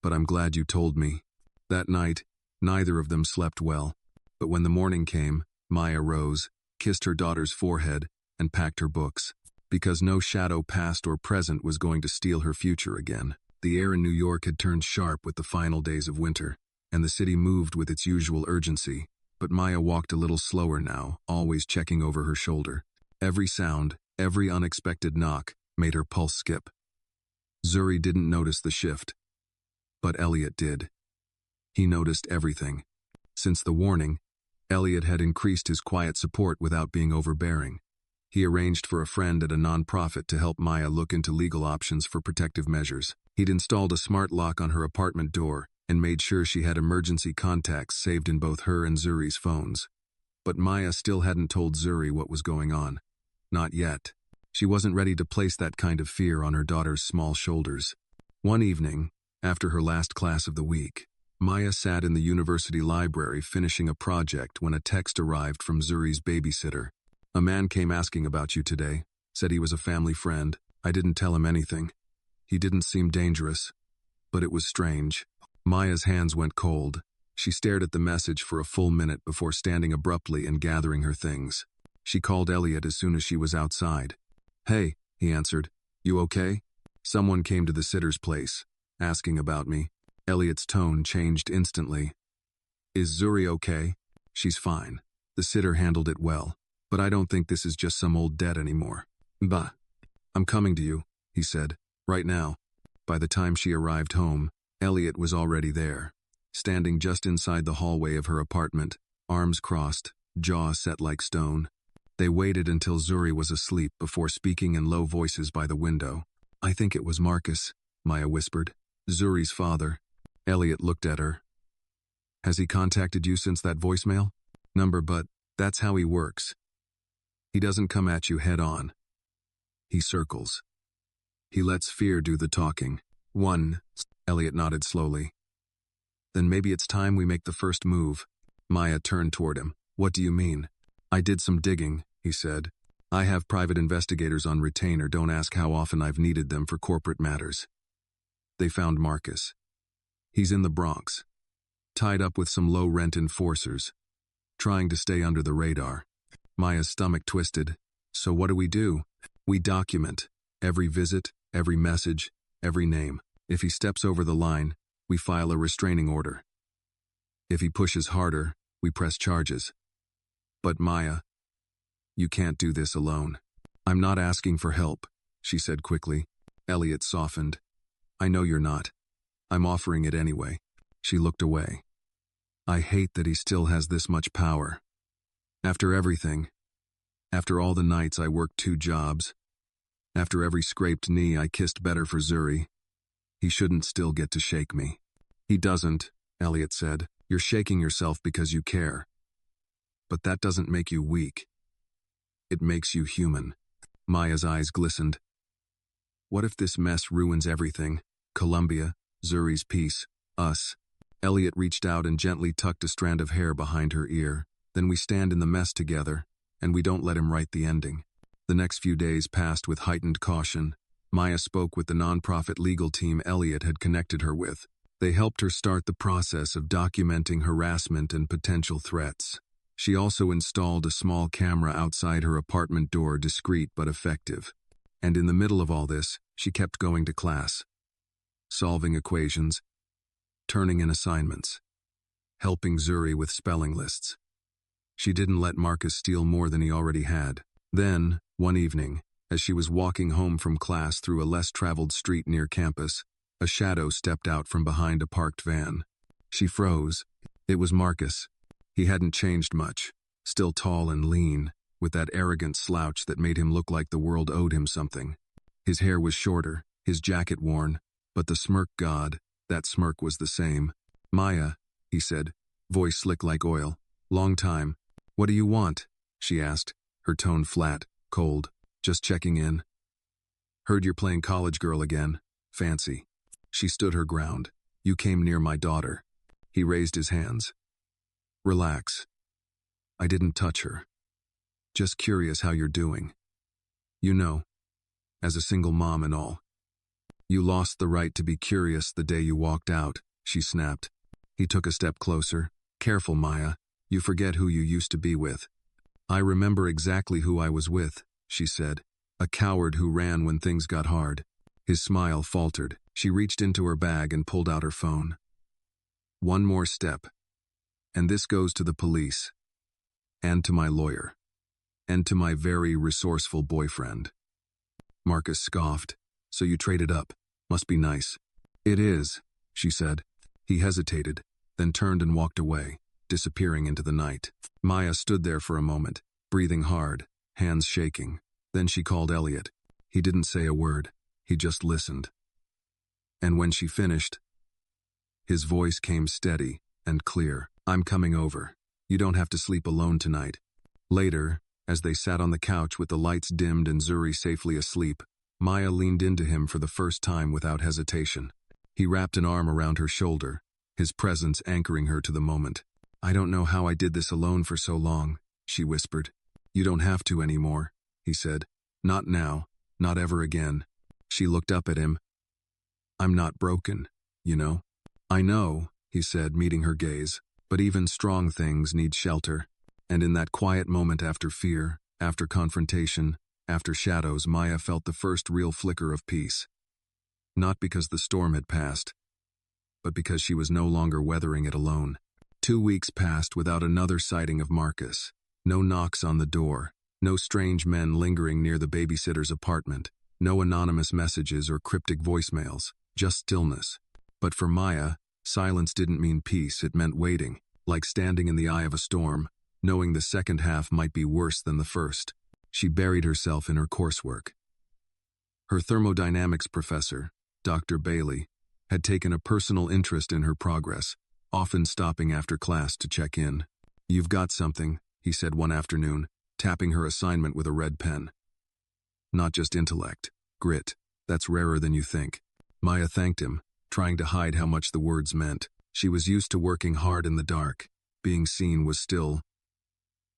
[SPEAKER 1] "But I'm glad you told me." That night, neither of them slept well. But when the morning came, Maya rose, kissed her daughter's forehead, and packed her books. Because no shadow past or present was going to steal her future again. The air in New York had turned sharp with the final days of winter, and the city moved with its usual urgency. But Maya walked a little slower now, always checking over her shoulder. Every sound, every unexpected knock, made her pulse skip. Zuri didn't notice the shift. But Elliot did. He noticed everything. Since the warning, Elliot had increased his quiet support without being overbearing. He arranged for a friend at a nonprofit to help Maya look into legal options for protective measures. He'd installed a smart lock on her apartment door and made sure she had emergency contacts saved in both her and Zuri's phones. But Maya still hadn't told Zuri what was going on. Not yet. She wasn't ready to place that kind of fear on her daughter's small shoulders. One evening, after her last class of the week, Maya sat in the university library finishing a project when a text arrived from Zuri's babysitter. "A man came asking about you today. Said he was a family friend. I didn't tell him anything. He didn't seem dangerous. But it was strange." Maya's hands went cold. She stared at the message for a full minute before standing abruptly and gathering her things. She called Elliot as soon as she was outside. "Hey," he answered. "You okay?" "Someone came to the sitter's place, asking about me." Elliot's tone changed instantly. "Is Zuri okay?" "She's fine. The sitter handled it well. But I don't think this is just some old debt anymore." "Bah. I'm coming to you," he said. "Right now." By the time she arrived home, Elliot was already there, standing just inside the hallway of her apartment, arms crossed, jaw set like stone. They waited until Zuri was asleep before speaking in low voices by the window. "I think it was Marcus," Maya whispered. "Zuri's father." Elliot looked at her. Has he contacted you since that voicemail? Number, but that's how he works. He doesn't come at you head on. He circles. He lets fear do the talking. 1. Elliot nodded slowly. Then maybe it's time we make the first move. Maya turned toward him. What do you mean? I did some digging, he said. I have private investigators on retainer. Don't ask how often I've needed them for corporate matters. They found Marcus. He's in the Bronx, tied up with some low-rent enforcers, trying to stay under the radar. Maya's stomach twisted. So what do? We document every visit, every message, every name. If he steps over the line, we file a restraining order. If he pushes harder, we press charges. But Maya, you can't do this alone. I'm not asking for help, she said quickly. Elliot softened. I know you're not. I'm offering it anyway. She looked away. I hate that he still has this much power. After everything, after all the nights I worked 2 jobs, after every scraped knee I kissed better for Zuri, he shouldn't still get to shake me. He doesn't, Elliot said. You're shaking yourself because you care. But that doesn't make you weak. It makes you human. Maya's eyes glistened. What if this mess ruins everything? Columbia, Zuri's peace, us. Elliot reached out and gently tucked a strand of hair behind her ear. Then we stand in the mess together, and we don't let him write the ending. The next few days passed with heightened caution. Maya spoke with the nonprofit legal team Elliot had connected her with. They helped her start the process of documenting harassment and potential threats. She also installed a small camera outside her apartment door, discreet but effective. And in the middle of all this, she kept going to class, solving equations, turning in assignments, helping Zuri with spelling lists. She didn't let Marcus steal more than he already had. Then, one evening, as she was walking home from class through a less traveled street near campus, a shadow stepped out from behind a parked van. She froze. It was Marcus. He hadn't changed much, still tall and lean, with that arrogant slouch that made him look like the world owed him something. His hair was shorter, his jacket worn, but the smirk god, that smirk was the same. Maya, he said, voice slick like oil. Long time. What do you want? She asked, her tone flat, cold. Just checking in. Heard you're playing college girl again. Fancy. She stood her ground. You came near my daughter. He raised his hands. Relax. I didn't touch her. Just curious how you're doing. You know, as a single mom and all. You lost the right to be curious the day you walked out, she snapped. He took a step closer. Careful, Maya. You forget who you used to be with. I remember exactly who I was with, she said. A coward who ran when things got hard. His smile faltered. She reached into her bag and pulled out her phone. One more step. And this goes to the police. And to my lawyer. And to my very resourceful boyfriend. Marcus scoffed. So you traded up. Must be nice. It is, she said. He hesitated, then turned and walked away, disappearing into the night. Maya stood there for a moment, breathing hard, hands shaking. Then she called Elliot. He didn't say a word. He just listened. And when she finished, his voice came steady and clear. I'm coming over. You don't have to sleep alone tonight. Later, as they sat on the couch with the lights dimmed and Zuri safely asleep, Maya leaned into him for the first time without hesitation. He wrapped an arm around her shoulder, his presence anchoring her to the moment. I don't know how I did this alone for so long, she whispered. You don't have to anymore, he said. Not now, not ever again. She looked up at him. I'm not broken, you know. I know, he said, meeting her gaze, but even strong things need shelter. And in that quiet moment after fear, after confrontation, after shadows, Maya felt the first real flicker of peace. Not because the storm had passed, but because she was no longer weathering it alone. 2 weeks passed without another sighting of Marcus. No knocks on the door, no strange men lingering near the babysitter's apartment, no anonymous messages or cryptic voicemails, just stillness. But for Maya, silence didn't mean peace, it meant waiting, like standing in the eye of a storm, knowing the second half might be worse than the first. She buried herself in her coursework. Her thermodynamics professor, Dr. Bailey, had taken a personal interest in her progress, often stopping after class to check in. "You've got something," he said one afternoon, tapping her assignment with a red pen. "Not just intellect. Grit. That's rarer than you think." Maya thanked him, trying to hide how much the words meant. She was used to working hard in the dark. Being seen was still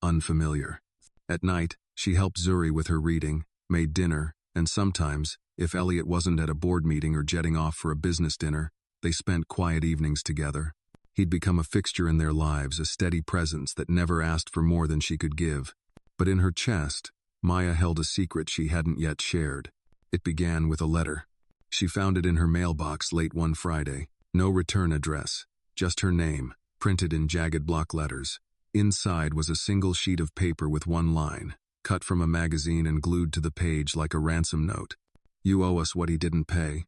[SPEAKER 1] unfamiliar. At night, she helped Zuri with her reading, made dinner, and sometimes, if Elliot wasn't at a board meeting or jetting off for a business dinner, they spent quiet evenings together. He'd become a fixture in their lives, a steady presence that never asked for more than she could give. But in her chest, Maya held a secret she hadn't yet shared. It began with a letter. She found it in her mailbox late one Friday. No return address, just her name, printed in jagged block letters. Inside was a single sheet of paper with one line, cut from a magazine and glued to the page like a ransom note. "You owe us what he didn't pay."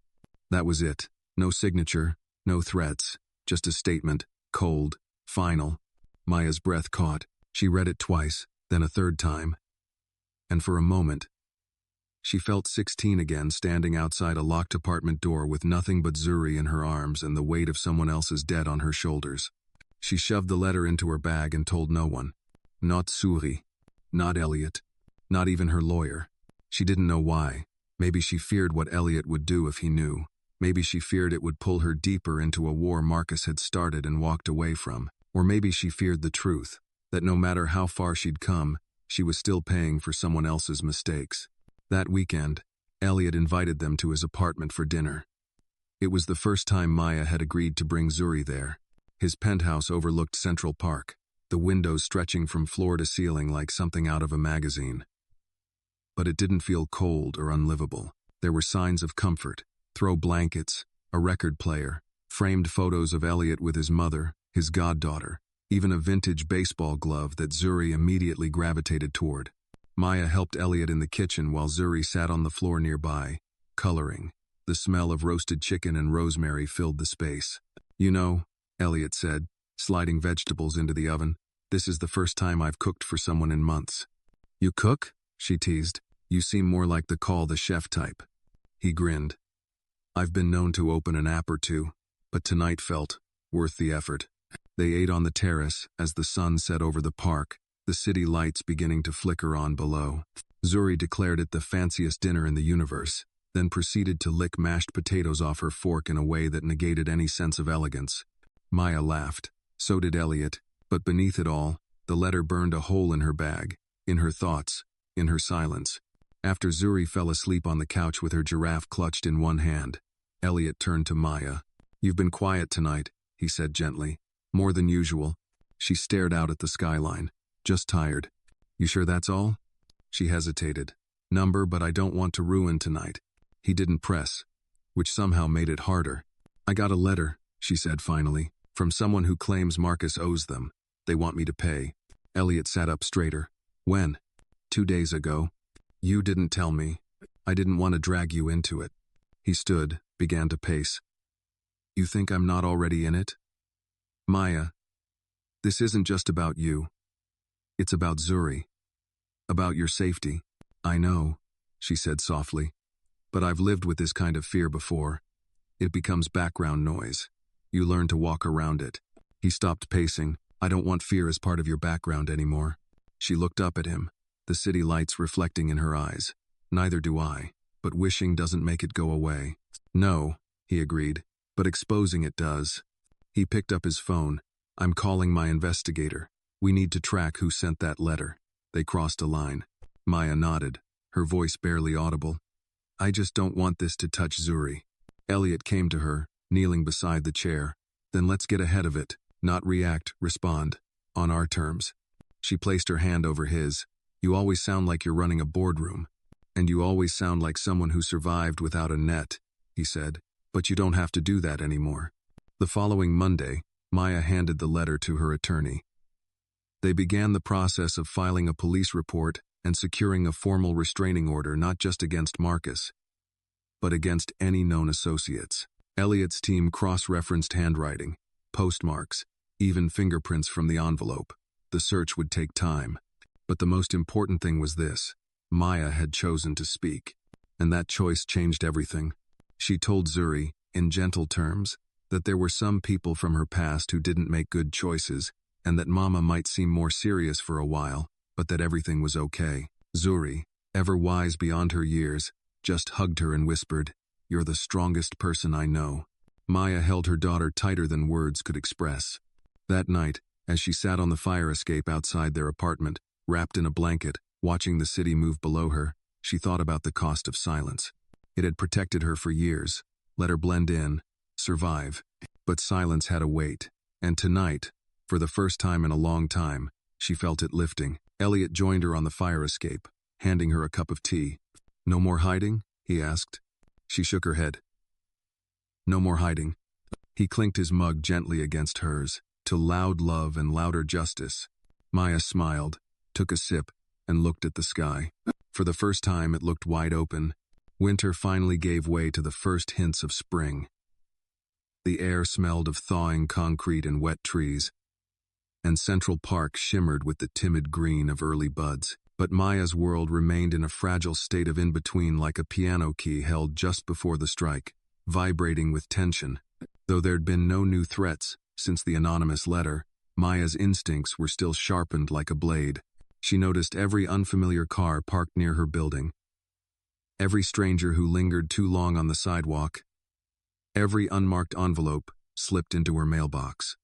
[SPEAKER 1] That was it. No signature, no threats, just a statement, cold, final. Maya's breath caught. She read it twice, then a third time. And for a moment, she felt 16 again, standing outside a locked apartment door with nothing but Zuri in her arms and the weight of someone else's debt on her shoulders. She shoved the letter into her bag and told no one. Not Zuri, not Elliot, not even her lawyer. She didn't know why. Maybe she feared what Elliot would do if he knew. Maybe she feared it would pull her deeper into a war Marcus had started and walked away from. Or maybe she feared the truth, that no matter how far she'd come, she was still paying for someone else's mistakes. That weekend, Elliot invited them to his apartment for dinner. It was the first time Maya had agreed to bring Zuri there. His penthouse overlooked Central Park, the windows stretching from floor to ceiling like something out of a magazine. But it didn't feel cold or unlivable. There were signs of comfort, throw blankets, a record player, framed photos of Elliot with his mother, his goddaughter, even a vintage baseball glove that Zuri immediately gravitated toward. Maya helped Elliot in the kitchen while Zuri sat on the floor nearby, coloring. The smell of roasted chicken and rosemary filled the space. "You know," Elliot said, sliding vegetables into the oven, "this is the first time I've cooked for someone in months." "You cook?" she teased. "You seem more like the call the chef type." He grinned. "I've been known to open an app or two, but tonight felt worth the effort." They ate on the terrace as the sun set over the park, the city lights beginning to flicker on below. Zuri declared it the fanciest dinner in the universe, then proceeded to lick mashed potatoes off her fork in a way that negated any sense of elegance. Maya laughed. So did Elliot, but beneath it all, the letter burned a hole in her bag, in her thoughts, in her silence. After Zuri fell asleep on the couch with her giraffe clutched in one hand, Elliot turned to Maya. "You've been quiet tonight," he said gently. "More than usual." She stared out at the skyline. "Just tired." "You sure that's all?" She hesitated. "Number, but I don't want to ruin tonight." He didn't press, which somehow made it harder. "I got a letter," she said finally, "from someone who claims Marcus owes them. They want me to pay." Elliot sat up straighter. "When?" 2 days ago." "You didn't tell me. I didn't want to drag you into it." He stood, began to pace. "You think I'm not already in it?" "Maya, this isn't just about you. It's about Zuri. About your safety." "I know," she said softly. "But I've lived with this kind of fear before. It becomes background noise. You learn to walk around it." He stopped pacing. "I don't want fear as part of your background anymore." She looked up at him, the city lights reflecting in her eyes. "Neither do I, but wishing doesn't make it go away." "No," he agreed, "but exposing it does." He picked up his phone. "I'm calling my investigator. We need to track who sent that letter." They crossed a line. Maya nodded, her voice barely audible. "I just don't want this to touch Zuri." Elliot came to her, kneeling beside the chair. "Then let's get ahead of it, not react, respond. On our terms." She placed her hand over his. "You always sound like you're running a boardroom. And you always sound like someone who survived without a net," he said. "But you don't have to do that anymore." The following Monday, Maya handed the letter to her attorney. They began the process of filing a police report and securing a formal restraining order not just against Marcus, but against any known associates. Elliot's team cross-referenced handwriting, postmarks, even fingerprints from the envelope. The search would take time. But the most important thing was this. Maya had chosen to speak, and that choice changed everything. She told Zuri, in gentle terms, that there were some people from her past who didn't make good choices, and that Mama might seem more serious for a while, but that everything was okay. Zuri, ever wise beyond her years, just hugged her and whispered, "You're the strongest person I know." Maya held her daughter tighter than words could express. That night, as she sat on the fire escape outside their apartment, wrapped in a blanket, watching the city move below her, she thought about the cost of silence. It had protected her for years, let her blend in, survive. But silence had a weight, and tonight, for the first time in a long time, she felt it lifting. Elliot joined her on the fire escape, handing her a cup of tea. "No more hiding?" he asked. She shook her head. "No more hiding." He clinked his mug gently against hers, to loud love and louder justice. Maya smiled, took a sip, and looked at the sky. For the first time it looked wide open. Winter finally gave way to the first hints of spring. The air smelled of thawing concrete and wet trees, and Central Park shimmered with the timid green of early buds. But Maya's world remained in a fragile state of in-between, like a piano key held just before the strike, vibrating with tension. Though there'd been no new threats since the anonymous letter, Maya's instincts were still sharpened like a blade. She noticed every unfamiliar car parked near her building, every stranger who lingered too long on the sidewalk, every unmarked envelope slipped into her mailbox.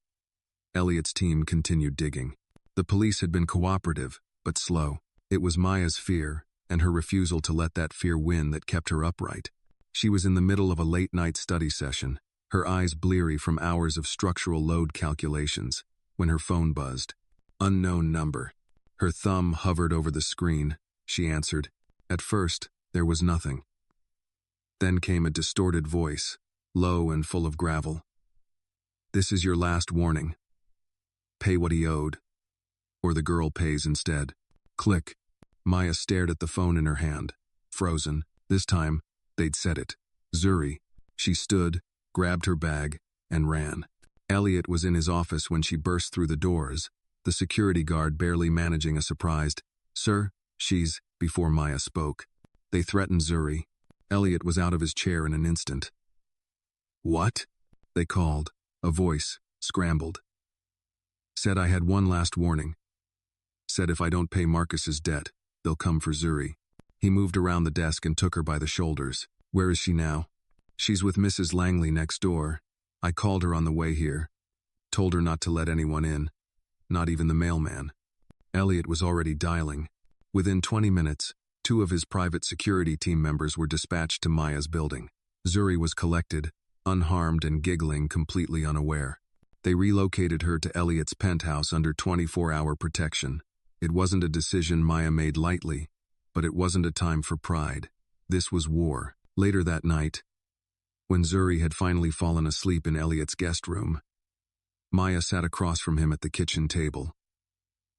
[SPEAKER 1] Elliot's team continued digging. The police had been cooperative, but slow. It was Maya's fear, and her refusal to let that fear win, that kept her upright. She was in the middle of a late-night study session, her eyes bleary from hours of structural load calculations, when her phone buzzed. Unknown number. Her thumb hovered over the screen. She answered. At first, there was nothing. Then came a distorted voice, low and full of gravel. "This is your last warning. Pay what he owed, or the girl pays instead." Click. Maya stared at the phone in her hand, frozen. This time, they'd said it. Zuri. She stood, grabbed her bag, and ran. Elliot was in his office when she burst through the doors, the security guard barely managing a surprised, "Sir, she's," before Maya spoke. They threatened Zuri. Elliot was out of his chair in an instant. "What?" they called. A voice, scrambled. "Said I had one last warning. Said if I don't pay Marcus's debt, they'll come for Zuri." He moved around the desk and took her by the shoulders. "Where is she now?" "She's with Mrs. Langley next door. I called her on the way here. Told her not to let anyone in. Not even the mailman." Elliot was already dialing. Within 20 minutes, 2 of his private security team members were dispatched to Maya's building. Zuri was collected, unharmed and giggling, completely unaware. They relocated her to Elliot's penthouse under 24-hour protection. It wasn't a decision Maya made lightly, but it wasn't a time for pride. This was war. Later that night, when Zuri had finally fallen asleep in Elliot's guest room, Maya sat across from him at the kitchen table.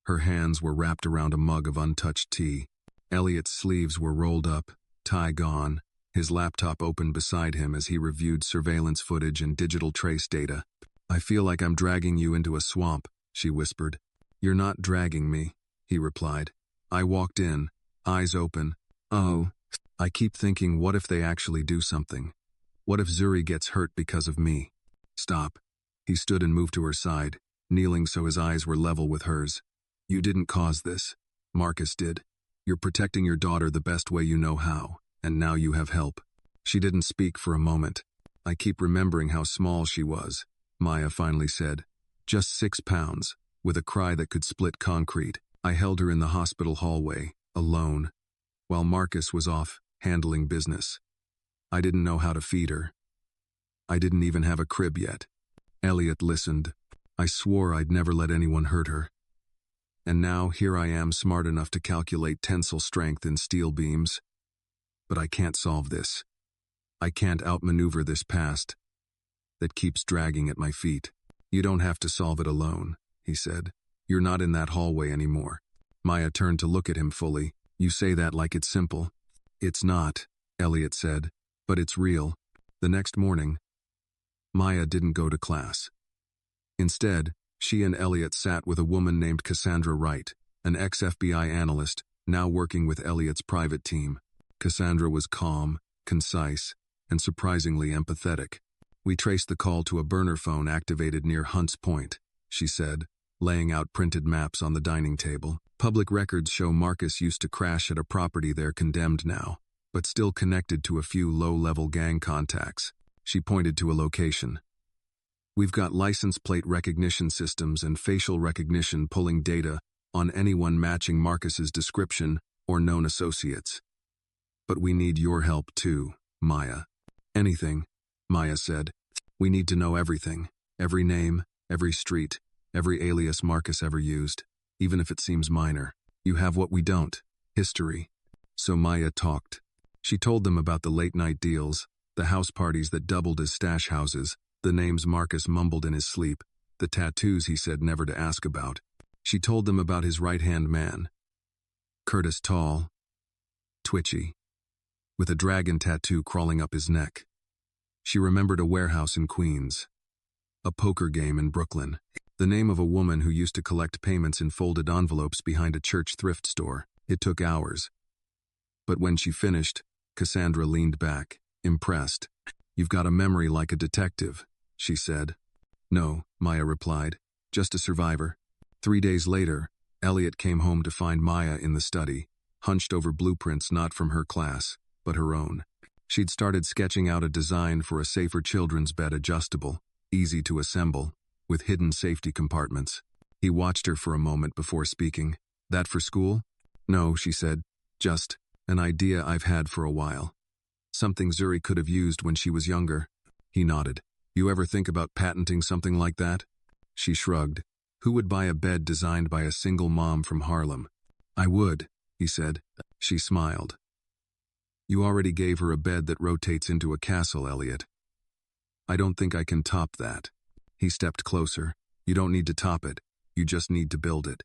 [SPEAKER 1] Her hands were wrapped around a mug of untouched tea. Elliot's sleeves were rolled up, tie gone, his laptop open beside him as he reviewed surveillance footage and digital trace data. "I feel like I'm dragging you into a swamp," she whispered. "You're not dragging me," he replied. "I walked in, eyes open. Oh, I keep thinking, what if they actually do something? What if Zuri gets hurt because of me?" "Stop." He stood and moved to her side, kneeling so his eyes were level with hers. "You didn't cause this. Marcus did. You're protecting your daughter the best way you know how, and now you have help." She didn't speak for a moment. "I keep remembering how small she was," Maya finally said. "Just 6 pounds, with a cry that could split concrete. I held her in the hospital hallway, alone, while Marcus was off, handling business. I didn't know how to feed her. I didn't even have a crib yet." Elliot listened. "I swore I'd never let anyone hurt her. And now here I am, smart enough to calculate tensile strength in steel beams. But I can't solve this. I can't outmaneuver this past that keeps dragging at my feet." "You don't have to solve it alone," he said. "You're not in that hallway anymore." Maya turned to look at him fully. "You say that like it's simple." "It's not," Elliot said, "but it's real." The next morning, Maya didn't go to class. Instead, she and Elliot sat with a woman named Cassandra Wright, an ex-FBI analyst, now working with Elliot's private team. Cassandra was calm, concise, and surprisingly empathetic. We traced the call to a burner phone activated near Hunts Point, she said, laying out printed maps on the dining table. Public records show Marcus used to crash at a property there condemned now, but still connected to a few low-level gang contacts. She pointed to a location. We've got license plate recognition systems and facial recognition pulling data on anyone matching Marcus's description or known associates. But we need your help too, Maya. Anything, Maya said. We need to know everything. Every name, every street, every alias Marcus ever used. Even if it seems minor. You have what we don't. History. So Maya talked. She told them about the late-night deals, the house parties that doubled as stash houses, the names Marcus mumbled in his sleep, the tattoos he said never to ask about. She told them about his right-hand man. Curtis tall, twitchy, with a dragon tattoo crawling up his neck. She remembered a warehouse in Queens, a poker game in Brooklyn, the name of a woman who used to collect payments in folded envelopes behind a church thrift store. It took hours. But when she finished, Cassandra leaned back, impressed. You've got a memory like a detective, she said. No, Maya replied, just a survivor. 3 days later, Elliot came home to find Maya in the study, hunched over blueprints not from her class, but her own. She'd started sketching out a design for a safer children's bed adjustable, easy to assemble, with hidden safety compartments. He watched her for a moment before speaking. That for school? No, she said. Just an idea I've had for a while. Something Zuri could have used when she was younger. He nodded. You ever think about patenting something like that? She shrugged. Who would buy a bed designed by a single mom from Harlem? I would, he said. She smiled. You already gave her a bed that rotates into a castle, Elliot. I don't think I can top that. He stepped closer. You don't need to top it. You just need to build it.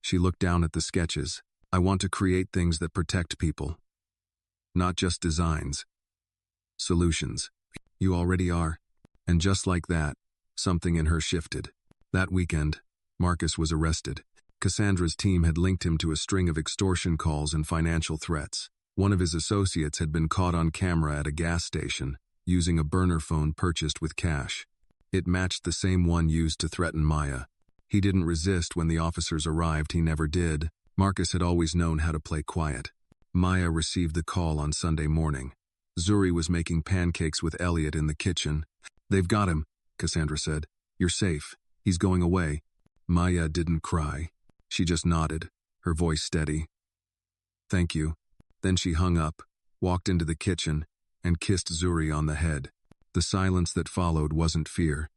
[SPEAKER 1] She looked down at the sketches. I want to create things that protect people. Not just designs. Solutions. You already are. And just like that, something in her shifted. That weekend, Marcus was arrested. Cassandra's team had linked him to a string of extortion calls and financial threats. One of his associates had been caught on camera at a gas station, using a burner phone purchased with cash. It matched the same one used to threaten Maya. He didn't resist when the officers arrived, he never did. Marcus had always known how to play quiet. Maya received the call on Sunday morning. Zuri was making pancakes with Elliot in the kitchen. They've got him, Cassandra said. You're safe. He's going away. Maya didn't cry. She just nodded, her voice steady. Thank you. Then she hung up, walked into the kitchen, and kissed Zuri on the head. The silence that followed wasn't fear.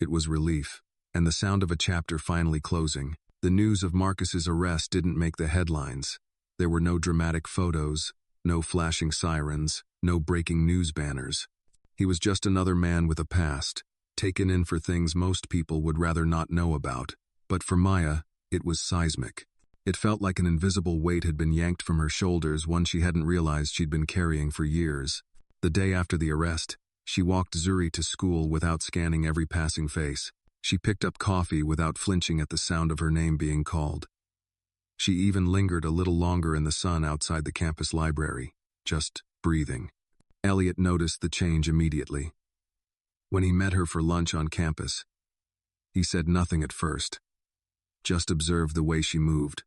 [SPEAKER 1] It was relief, and the sound of a chapter finally closing. The news of Marcus's arrest didn't make the headlines. There were no dramatic photos, no flashing sirens, no breaking news banners. He was just another man with a past, taken in for things most people would rather not know about. But for Maya, it was seismic. It felt like an invisible weight had been yanked from her shoulders, one she hadn't realized she'd been carrying for years. The day after the arrest, she walked Zuri to school without scanning every passing face. She picked up coffee without flinching at the sound of her name being called. She even lingered a little longer in the sun outside the campus library, just breathing. Elliot noticed the change immediately. When he met her for lunch on campus, he said nothing at first, just observed the way she moved,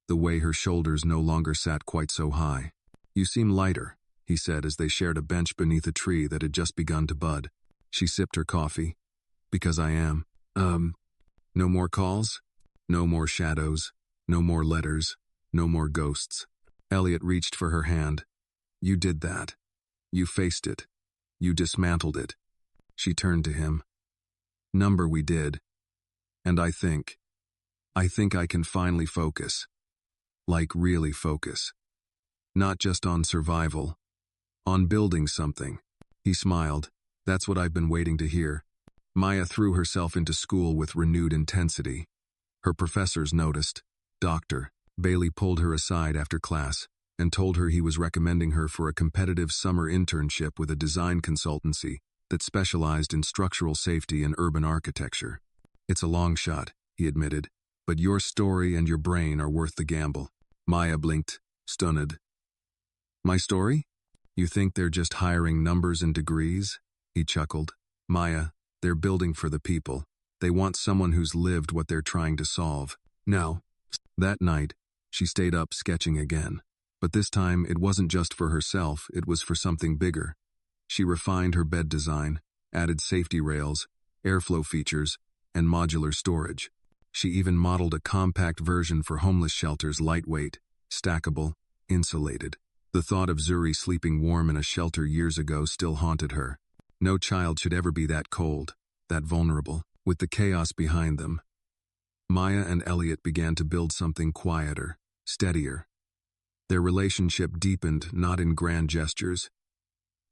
[SPEAKER 1] the way her shoulders no longer sat quite so high. You seem lighter, he said as they shared a bench beneath a tree that had just begun to bud. She sipped her coffee. Because I am. No more calls? No more shadows? No more letters? No more ghosts? Elliot reached for her hand. You did that. You faced it. You dismantled it. She turned to him. Number we did. And I think I can finally focus. Like really focus. Not just on survival. On building something. He smiled. That's what I've been waiting to hear. Maya threw herself into school with renewed intensity. Her professors noticed. Dr. Bailey pulled her aside after class and told her he was recommending her for a competitive summer internship with a design consultancy that specialized in structural safety and urban architecture. It's a long shot, he admitted, but your story and your brain are worth the gamble. Maya blinked, stunned. My story? You think they're just hiring numbers and degrees? He chuckled. Maya, they're building for the people. They want someone who's lived what they're trying to solve. Now, that night, she stayed up sketching again. But this time, it wasn't just for herself, it was for something bigger. She refined her bed design, added safety rails, airflow features, and modular storage. She even modeled a compact version for homeless shelters, lightweight, stackable, insulated. The thought of Zuri sleeping warm in a shelter years ago still haunted her. No child should ever be that cold, that vulnerable. With the chaos behind them, Maya and Elliot began to build something quieter, steadier. Their relationship deepened not in grand gestures,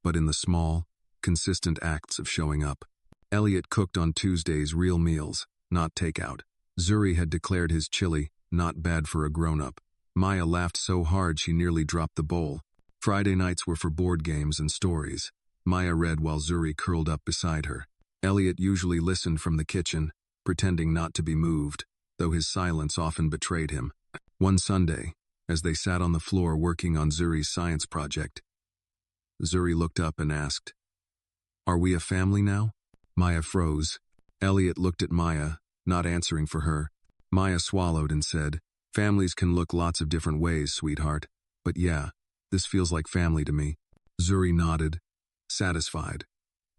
[SPEAKER 1] but in the small, consistent acts of showing up. Elliot cooked on Tuesdays real meals, not takeout. Zuri had declared his chili not bad for a grown-up. Maya laughed so hard she nearly dropped the bowl. Friday nights were for board games and stories. Maya read while Zuri curled up beside her. Elliot usually listened from the kitchen, pretending not to be moved, though his silence often betrayed him. One Sunday, as they sat on the floor working on Zuri's science project, Zuri looked up and asked, "Are we a family now?" Maya froze. Elliot looked at Maya, not answering for her. Maya swallowed and said, "Families can look lots of different ways, sweetheart. But yeah, this feels like family to me." Zuri nodded, satisfied,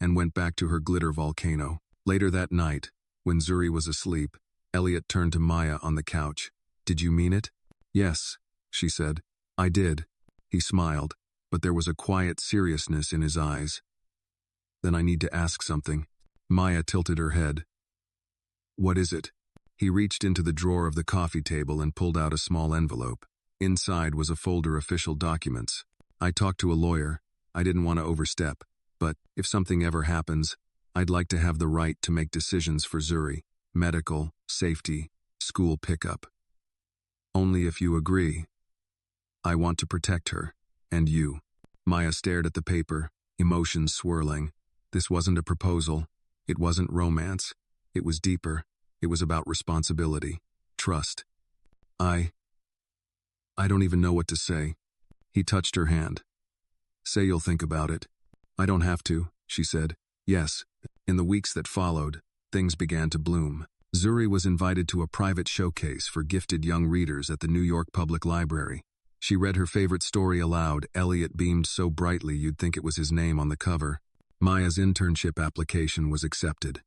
[SPEAKER 1] and went back to her glitter volcano. Later that night, when Zuri was asleep, Elliot turned to Maya on the couch. "Did you mean it?" "Yes," she said. "I did." He smiled, but there was a quiet seriousness in his eyes. "Then I need to ask something." Maya tilted her head. "What is it?" He reached into the drawer of the coffee table and pulled out a small envelope. Inside was a folder of official documents. "I talked to a lawyer. I didn't want to overstep. But if something ever happens, I'd like to have the right to make decisions for Zuri. Medical, safety, school pickup. Only if you agree. I want to protect her. And you." Maya stared at the paper, emotions swirling. This wasn't a proposal. It wasn't romance. It was deeper. It was about responsibility. Trust. I don't even know what to say." He touched her hand. "Say you'll think about it." "I don't have to," she said. "Yes." In the weeks that followed, things began to bloom. Zuri was invited to a private showcase for gifted young readers at the New York Public Library. She read her favorite story aloud. Elliot beamed so brightly you'd think it was his name on the cover. Maya's internship application was accepted.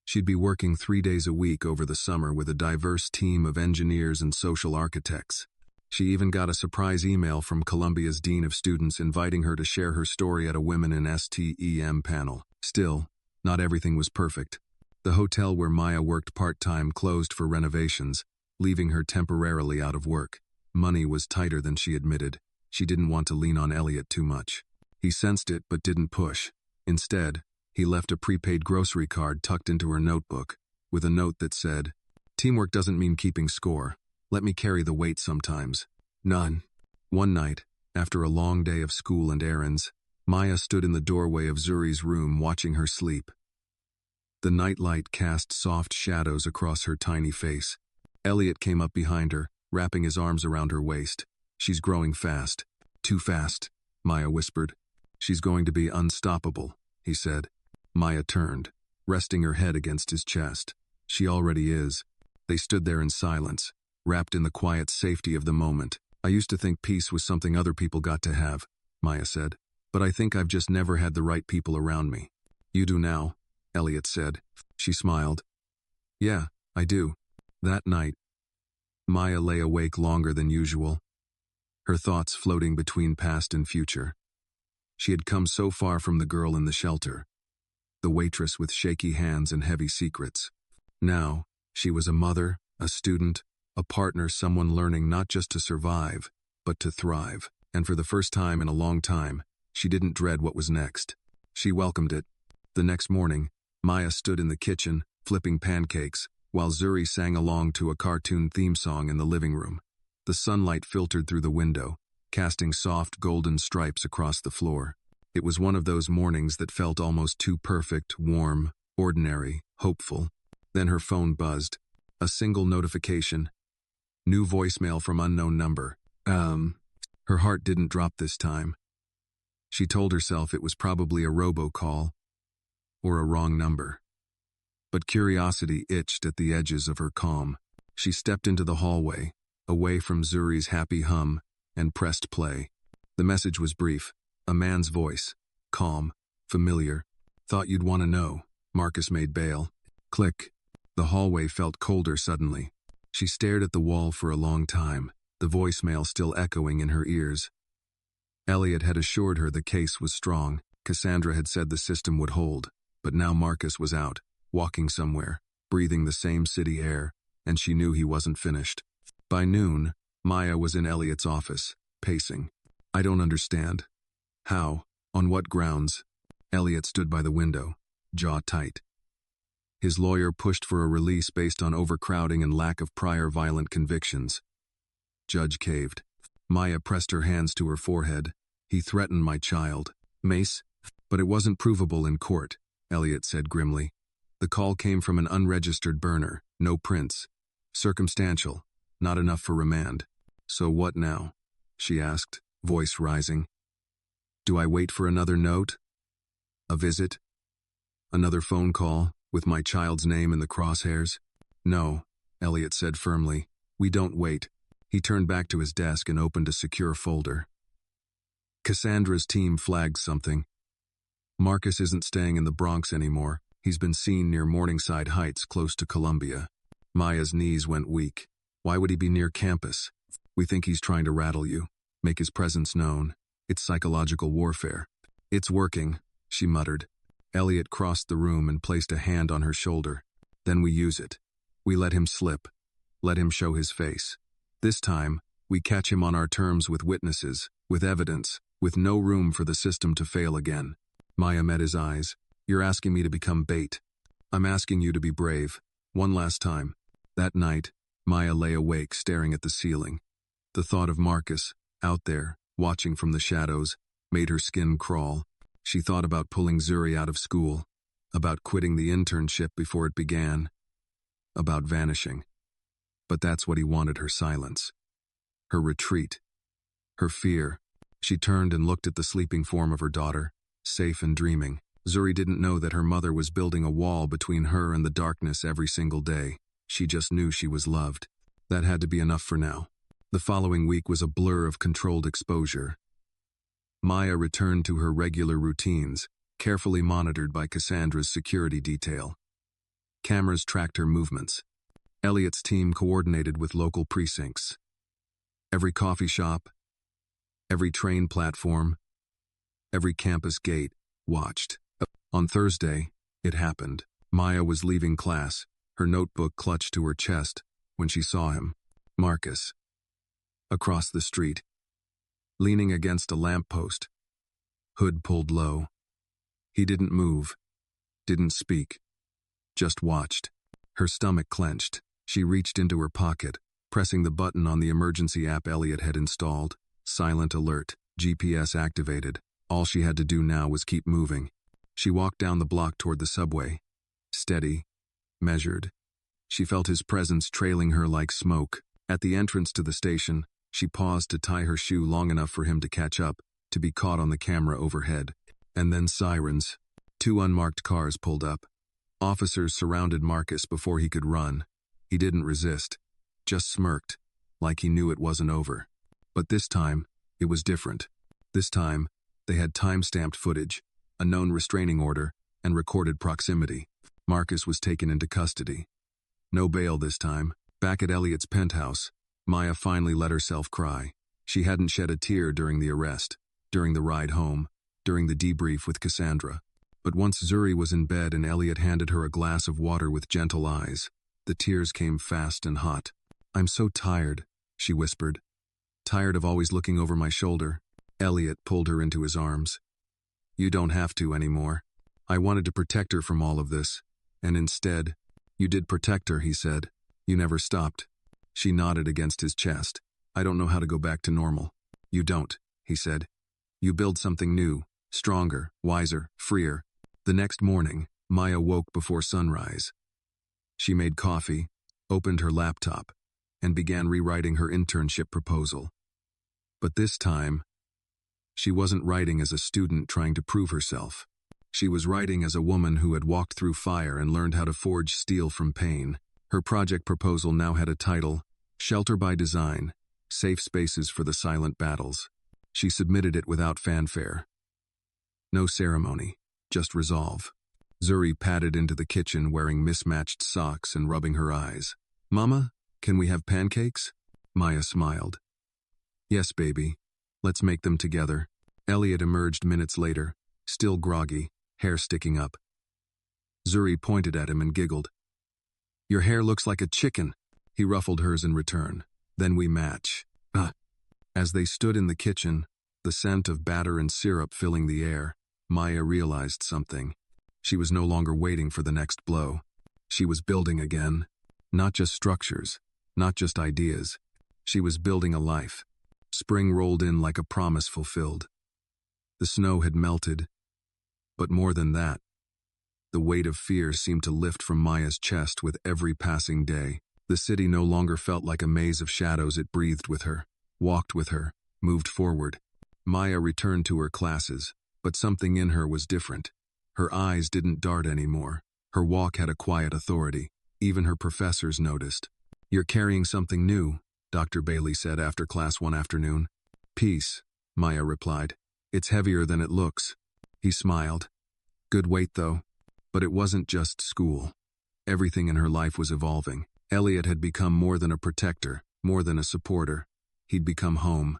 [SPEAKER 1] She'd be working 3 days a week over the summer with a diverse team of engineers and social architects. She even got a surprise email from Columbia's Dean of Students inviting her to share her story at a Women in STEM panel. Still, not everything was perfect. The hotel where Maya worked part-time closed for renovations, leaving her temporarily out of work. Money was tighter than she admitted. She didn't want to lean on Elliot too much. He sensed it but didn't push. Instead, he left a prepaid grocery card tucked into her notebook, with a note that said, "Teamwork doesn't mean keeping score. Let me carry the weight sometimes." None. One night, after a long day of school and errands, Maya stood in the doorway of Zuri's room watching her sleep. The nightlight cast soft shadows across her tiny face. Elliot came up behind her, wrapping his arms around her waist. "She's growing fast." "Too fast," Maya whispered. "She's going to be unstoppable," he said. Maya turned, resting her head against his chest. "She already is." They stood there in silence, wrapped in the quiet safety of the moment. "I used to think peace was something other people got to have," Maya said. "But I think I've just never had the right people around me." "You do now," Elliot said. She smiled. "Yeah, I do." That night, Maya lay awake longer than usual, her thoughts floating between past and future. She had come so far from the girl in the shelter, the waitress with shaky hands and heavy secrets. Now, she was a mother, a student, a partner, someone learning not just to survive, but to thrive. And for the first time in a long time, she didn't dread what was next. She welcomed it. The next morning, Maya stood in the kitchen, flipping pancakes, while Zuri sang along to a cartoon theme song in the living room. The sunlight filtered through the window, casting soft golden stripes across the floor. It was one of those mornings that felt almost too perfect, warm, ordinary, hopeful. Then her phone buzzed. A single notification. New voicemail from unknown number. Her heart didn't drop this time. She told herself it was probably a robocall, or a wrong number. But curiosity itched at the edges of her calm. She stepped into the hallway, away from Zuri's happy hum, and pressed play. The message was brief. A man's voice. Calm. Familiar. Thought you'd want to know. Marcus made bail. Click. The hallway felt colder suddenly. She stared at the wall for a long time, the voicemail still echoing in her ears. Elliot had assured her the case was strong. Cassandra had said the system would hold. But now Marcus was out, walking somewhere, breathing the same city air, and she knew he wasn't finished. By noon, Maya was in Elliot's office, pacing. I don't understand. How? On what grounds? Elliot stood by the window, jaw tight. His lawyer pushed for a release based on overcrowding and lack of prior violent convictions. Judge caved. Maya pressed her hands to her forehead. He threatened my child. Mace? But it wasn't provable in court, Elliot said grimly. The call came from an unregistered burner, no prints. Circumstantial, not enough for remand. So what now? She asked, voice rising. Do I wait for another note? A visit? Another phone call, with my child's name in the crosshairs? No, Elliot said firmly. We don't wait. He turned back to his desk and opened a secure folder. Cassandra's team flagged something. Marcus isn't staying in the Bronx anymore. He's been seen near Morningside Heights, close to Columbia. Maya's knees went weak. Why would he be near campus? We think he's trying to rattle you, make his presence known. It's psychological warfare. It's working, she muttered. Elliot crossed the room and placed a hand on her shoulder. Then we use it. We let him slip. Let him show his face. This time, we catch him on our terms with witnesses, with evidence, with no room for the system to fail again. Maya met his eyes. You're asking me to become bait. I'm asking you to be brave. One last time. That night, Maya lay awake staring at the ceiling. The thought of Marcus, out there, watching from the shadows, made her skin crawl. She thought about pulling Zuri out of school, about quitting the internship before it began, about vanishing. But that's what he wanted, her silence. Her retreat. Her fear. She turned and looked at the sleeping form of her daughter, safe and dreaming. Zuri didn't know that her mother was building a wall between her and the darkness every single day. She just knew she was loved. That had to be enough for now. The following week was a blur of controlled exposure. Maya returned to her regular routines, carefully monitored by Cassandra's security detail. Cameras tracked her movements. Elliot's team coordinated with local precincts. Every coffee shop, every train platform, every campus gate watched. On Thursday, it happened. Maya was leaving class, her notebook clutched to her chest, when she saw him. Marcus. Across the street. Leaning against a lamppost. Hood pulled low. He didn't move. Didn't speak. Just watched. Her stomach clenched. She reached into her pocket, pressing the button on the emergency app Elliot had installed. Silent alert. GPS activated. All she had to do now was keep moving. She walked down the block toward the subway. Steady. Measured. She felt his presence trailing her like smoke. At the entrance to the station, she paused to tie her shoe long enough for him to catch up, to be caught on the camera overhead. And then sirens. 2 unmarked cars pulled up. Officers surrounded Marcus before he could run. He didn't resist. Just smirked, like he knew it wasn't over. But this time, it was different. This time, they had time-stamped footage, a known restraining order, and recorded proximity. Marcus was taken into custody. No bail this time. Back at Elliot's penthouse, Maya finally let herself cry. She hadn't shed a tear during the arrest, during the ride home, during the debrief with Cassandra. But once Zuri was in bed and Elliot handed her a glass of water with gentle eyes, the tears came fast and hot. I'm so tired, she whispered. Tired of always looking over my shoulder. Elliot pulled her into his arms. You don't have to anymore. I wanted to protect her from all of this, and instead, you did protect her, he said. You never stopped. She nodded against his chest. I don't know how to go back to normal. You don't, he said. You build something new, stronger, wiser, freer. The next morning, Maya woke before sunrise. She made coffee, opened her laptop, and began rewriting her internship proposal. But this time, she wasn't writing as a student trying to prove herself. She was writing as a woman who had walked through fire and learned how to forge steel from pain. Her project proposal now had a title, Shelter by Design, Safe Spaces for the Silent Battles. She submitted it without fanfare. No ceremony, just resolve. Zuri padded into the kitchen wearing mismatched socks and rubbing her eyes. "Mama, can we have pancakes?" Maya smiled. "Yes, baby. Let's make them together." Elliot emerged minutes later, still groggy, hair sticking up. Zuri pointed at him and giggled. "Your hair looks like a chicken." He ruffled hers in return. "Then we match." As they stood in the kitchen, the scent of batter and syrup filling the air, Maya realized something. She was no longer waiting for the next blow. She was building again. Not just structures, not just ideas. She was building a life. Spring rolled in like a promise fulfilled. The snow had melted. But more than that, the weight of fear seemed to lift from Maya's chest with every passing day. The city no longer felt like a maze of shadows. It breathed with her, walked with her, moved forward. Maya returned to her classes, but something in her was different. Her eyes didn't dart anymore. Her walk had a quiet authority. Even her professors noticed. "You're carrying something new," Dr. Bailey said after class one afternoon. "Peace," Maya replied. "It's heavier than it looks." He smiled. "Good weight, though." But it wasn't just school. Everything in her life was evolving. Elliot had become more than a protector, more than a supporter. He'd become home,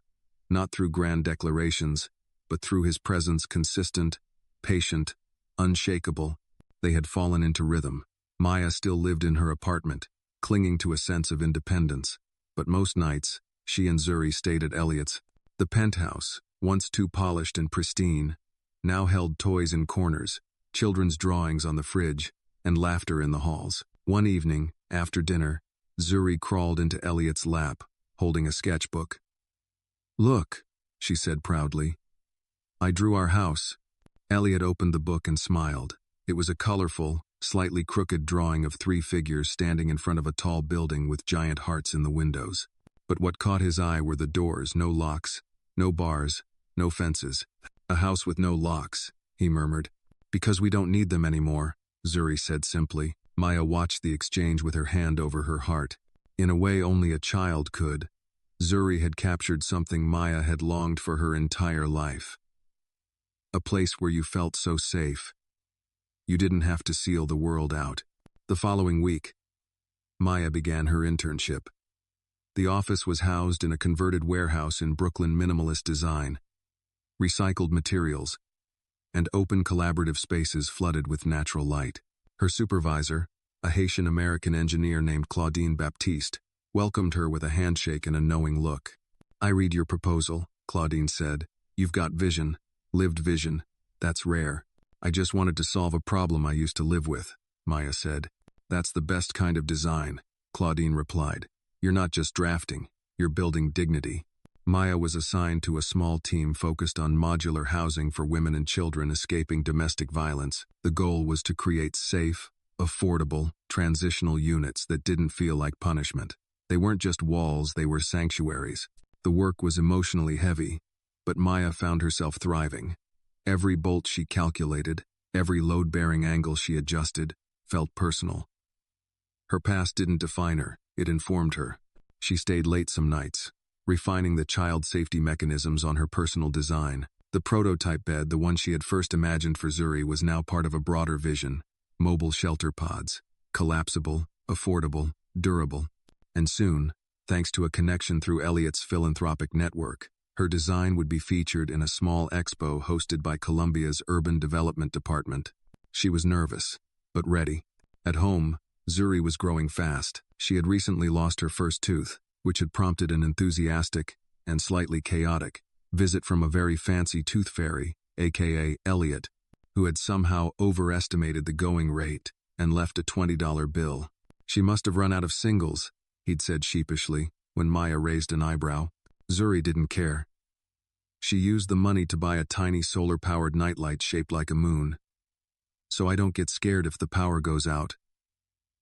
[SPEAKER 1] not through grand declarations, but through his presence, consistent, patient, unshakable. They had fallen into rhythm. Maya still lived in her apartment, clinging to a sense of independence. But most nights, she and Zuri stayed at Elliot's. The penthouse, once too polished and pristine, now held toys in corners, children's drawings on the fridge, and laughter in the halls. One evening, after dinner, Zuri crawled into Elliot's lap, holding a sketchbook. "Look," she said proudly. "I drew our house." Elliot opened the book and smiled. It was a colorful, slightly crooked drawing of 3 figures standing in front of a tall building with giant hearts in the windows. But what caught his eye were the doors, no locks, no bars, no fences. "A house with no locks," he murmured. "Because we don't need them anymore," Zuri said simply. Maya watched the exchange with her hand over her heart. In a way only a child could, Zuri had captured something Maya had longed for her entire life. A place where you felt so safe. You didn't have to seal the world out. The following week, Maya began her internship. The office was housed in a converted warehouse in Brooklyn minimalist design. Recycled materials, and open collaborative spaces flooded with natural light. Her supervisor, a Haitian-American engineer named Claudine Baptiste, welcomed her with a handshake and a knowing look. "I read your proposal," Claudine said. "You've got vision, lived vision. That's rare." "I just wanted to solve a problem I used to live with," Maya said. "That's the best kind of design," Claudine replied. "You're not just drafting, you're building dignity." Maya was assigned to a small team focused on modular housing for women and children escaping domestic violence. The goal was to create safe, affordable, transitional units that didn't feel like punishment. They weren't just walls, they were sanctuaries. The work was emotionally heavy, but Maya found herself thriving. Every bolt she calculated, every load-bearing angle she adjusted, felt personal. Her past didn't define her, it informed her. She stayed late some nights, refining the child safety mechanisms on her personal design. The prototype bed, the one she had first imagined for Zuri, was now part of a broader vision. Mobile shelter pods, collapsible, affordable, durable. And soon, thanks to a connection through Elliot's philanthropic network, her design would be featured in a small expo hosted by Columbia's Urban Development Department. She was nervous, but ready. At home, Zuri was growing fast. She had recently lost her first tooth, which had prompted an enthusiastic, and slightly chaotic, visit from a very fancy tooth fairy, aka Elliot, who had somehow overestimated the going rate and left a $20 bill. "She must have run out of singles," he'd said sheepishly, when Maya raised an eyebrow. Zuri didn't care. "She used the money to buy a tiny solar-powered nightlight shaped like a moon. So I don't get scared if the power goes out,"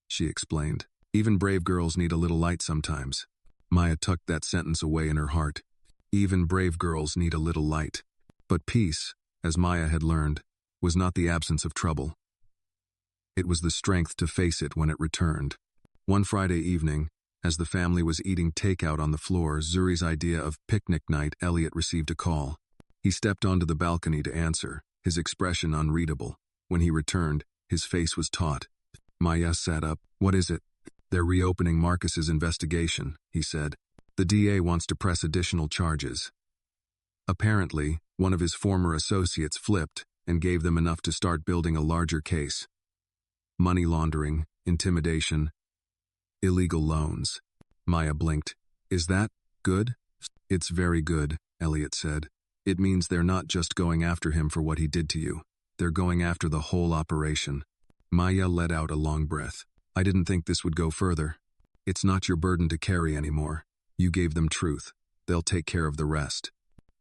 [SPEAKER 1] she explained. "Even brave girls need a little light sometimes." Maya tucked that sentence away in her heart. Even brave girls need a little light. But peace, as Maya had learned, was not the absence of trouble. It was the strength to face it when it returned. One Friday evening, as the family was eating takeout on the floor, Zuri's idea of picnic night, Elliot received a call. He stepped onto the balcony to answer, his expression unreadable. When he returned, his face was taut. Maya sat up. "What is it?" "They're reopening Marcus's investigation," he said. "The DA wants to press additional charges." Apparently, one of his former associates flipped and gave them enough to start building a larger case. Money laundering, intimidation, illegal loans. Maya blinked. "Is that good?" "It's very good," Elliot said. "It means they're not just going after him for what he did to you. They're going after the whole operation." Maya let out a long breath. "I didn't think this would go further. It's not your burden to carry anymore. You gave them truth. They'll take care of the rest."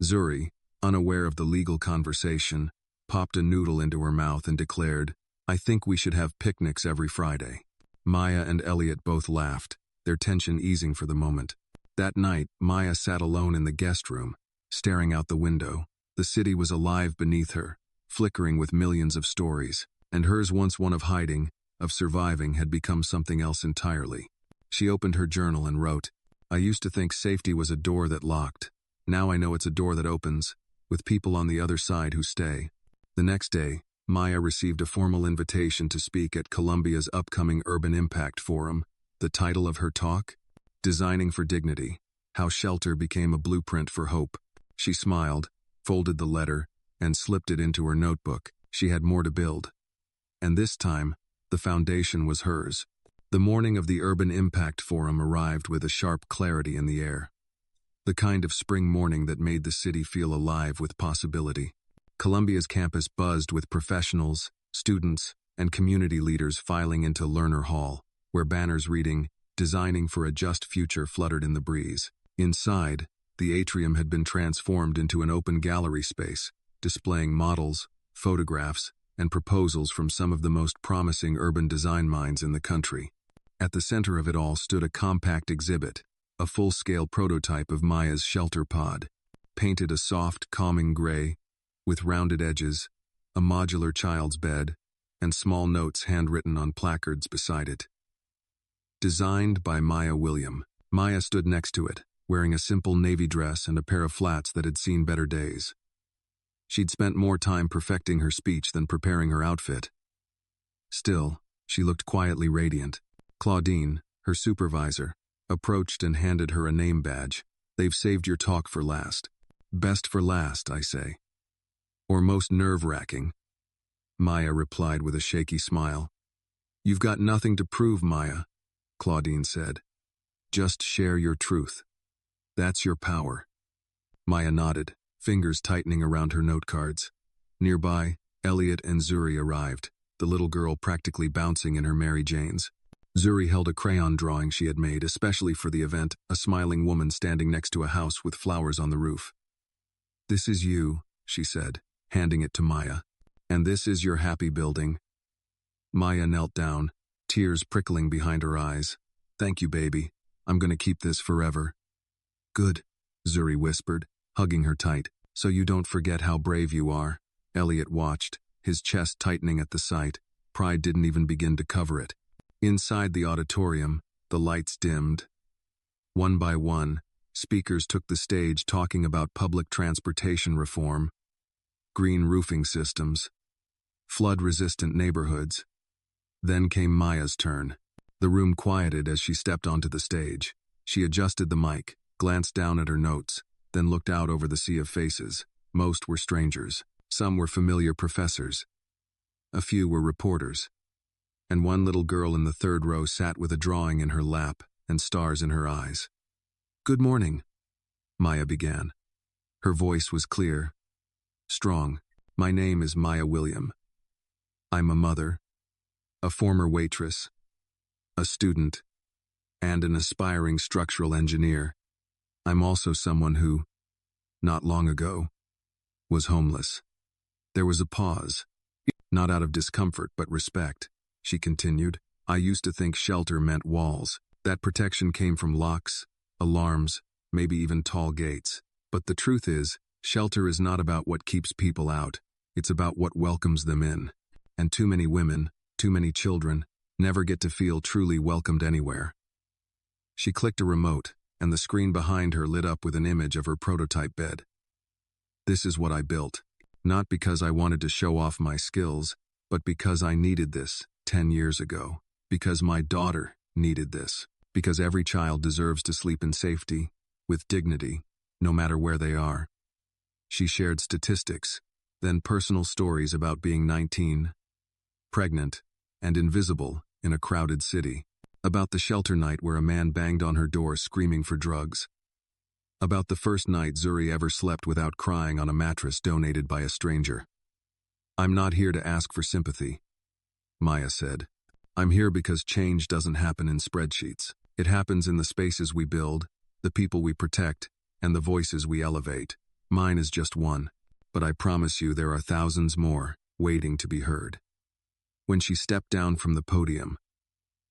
[SPEAKER 1] Zuri, unaware of the legal conversation, popped a noodle into her mouth and declared, "I think we should have picnics every Friday." Maya and Elliot both laughed, their tension easing for the moment. That night, Maya sat alone in the guest room, staring out the window. The city was alive beneath her, flickering with millions of stories, and hers, once one of hiding, of surviving, had become something else entirely. She opened her journal and wrote, "I used to think safety was a door that locked. Now I know it's a door that opens, with people on the other side who stay." The next day, Maya received a formal invitation to speak at Columbia's upcoming Urban Impact Forum. The title of her talk? Designing for Dignity, How Shelter Became a Blueprint for Hope. She smiled, folded the letter, and slipped it into her notebook. She had more to build. And this time, the foundation was hers. The morning of the Urban Impact Forum arrived with a sharp clarity in the air. The kind of spring morning that made the city feel alive with possibility. Columbia's campus buzzed with professionals, students, and community leaders filing into Lerner Hall, where banners reading, "Designing for a Just Future" fluttered in the breeze. Inside, the atrium had been transformed into an open gallery space, displaying models, photographs, and proposals from some of the most promising urban design minds in the country. At the center of it all stood a compact exhibit, a full-scale prototype of Maya's shelter pod, painted a soft, calming gray, with rounded edges, a modular child's bed, and small notes handwritten on placards beside it. Designed by Maya William. Maya stood next to it, wearing a simple navy dress and a pair of flats that had seen better days. She'd spent more time perfecting her speech than preparing her outfit. Still, she looked quietly radiant. Claudine, her supervisor, approached and handed her a name badge. "They've saved your talk for last." "Best for last, I say." "Or most nerve-wracking," Maya replied with a shaky smile. "You've got nothing to prove, Maya," Claudine said. "Just share your truth. That's your power." Maya nodded, fingers tightening around her note cards. Nearby, Elliot and Zuri arrived, the little girl practically bouncing in her Mary Janes. Zuri held a crayon drawing she had made especially for the event, a smiling woman standing next to a house with flowers on the roof. "This is you," she said, handing it to Maya. "And this is your happy building." Maya knelt down, tears prickling behind her eyes. "Thank you, baby. I'm going to keep this forever." "Good," Zuri whispered, hugging her tight, "so you don't forget how brave you are." Elliot watched, his chest tightening at the sight. Pride didn't even begin to cover it. Inside the auditorium, the lights dimmed. One by one, speakers took the stage talking about public transportation reform, green roofing systems, flood-resistant neighborhoods. Then came Maya's turn. The room quieted as she stepped onto the stage. She adjusted the mic, glanced down at her notes, then looked out over the sea of faces. Most were strangers. Some were familiar professors. A few were reporters. And one little girl in the third row sat with a drawing in her lap and stars in her eyes. "Good morning," Maya began. Her voice was clear, strong. "My name is Maya William. I'm a mother, a former waitress, a student, and an aspiring structural engineer. I'm also someone who, not long ago, was homeless." There was a pause, not out of discomfort but respect. She continued, "I used to think shelter meant walls, that protection came from locks, alarms, maybe even tall gates. But the truth is, shelter is not about what keeps people out. It's about what welcomes them in. And too many women, too many children, never get to feel truly welcomed anywhere. She clicked a remote, and the screen behind her lit up with an image of her prototype bed. This is what I built. Not because I wanted to show off my skills, but because I needed this 10 years ago. Because my daughter needed this. Because every child deserves to sleep in safety, with dignity, no matter where they are. She shared statistics, then personal stories about being 19, pregnant, and invisible in a crowded city. About the shelter night where a man banged on her door screaming for drugs. About the first night Zuri ever slept without crying on a mattress donated by a stranger. I'm not here to ask for sympathy, Maya said. I'm here because change doesn't happen in spreadsheets. It happens in the spaces we build, the people we protect, and the voices we elevate. Mine is just one, but I promise you there are thousands more waiting to be heard. When she stepped down from the podium,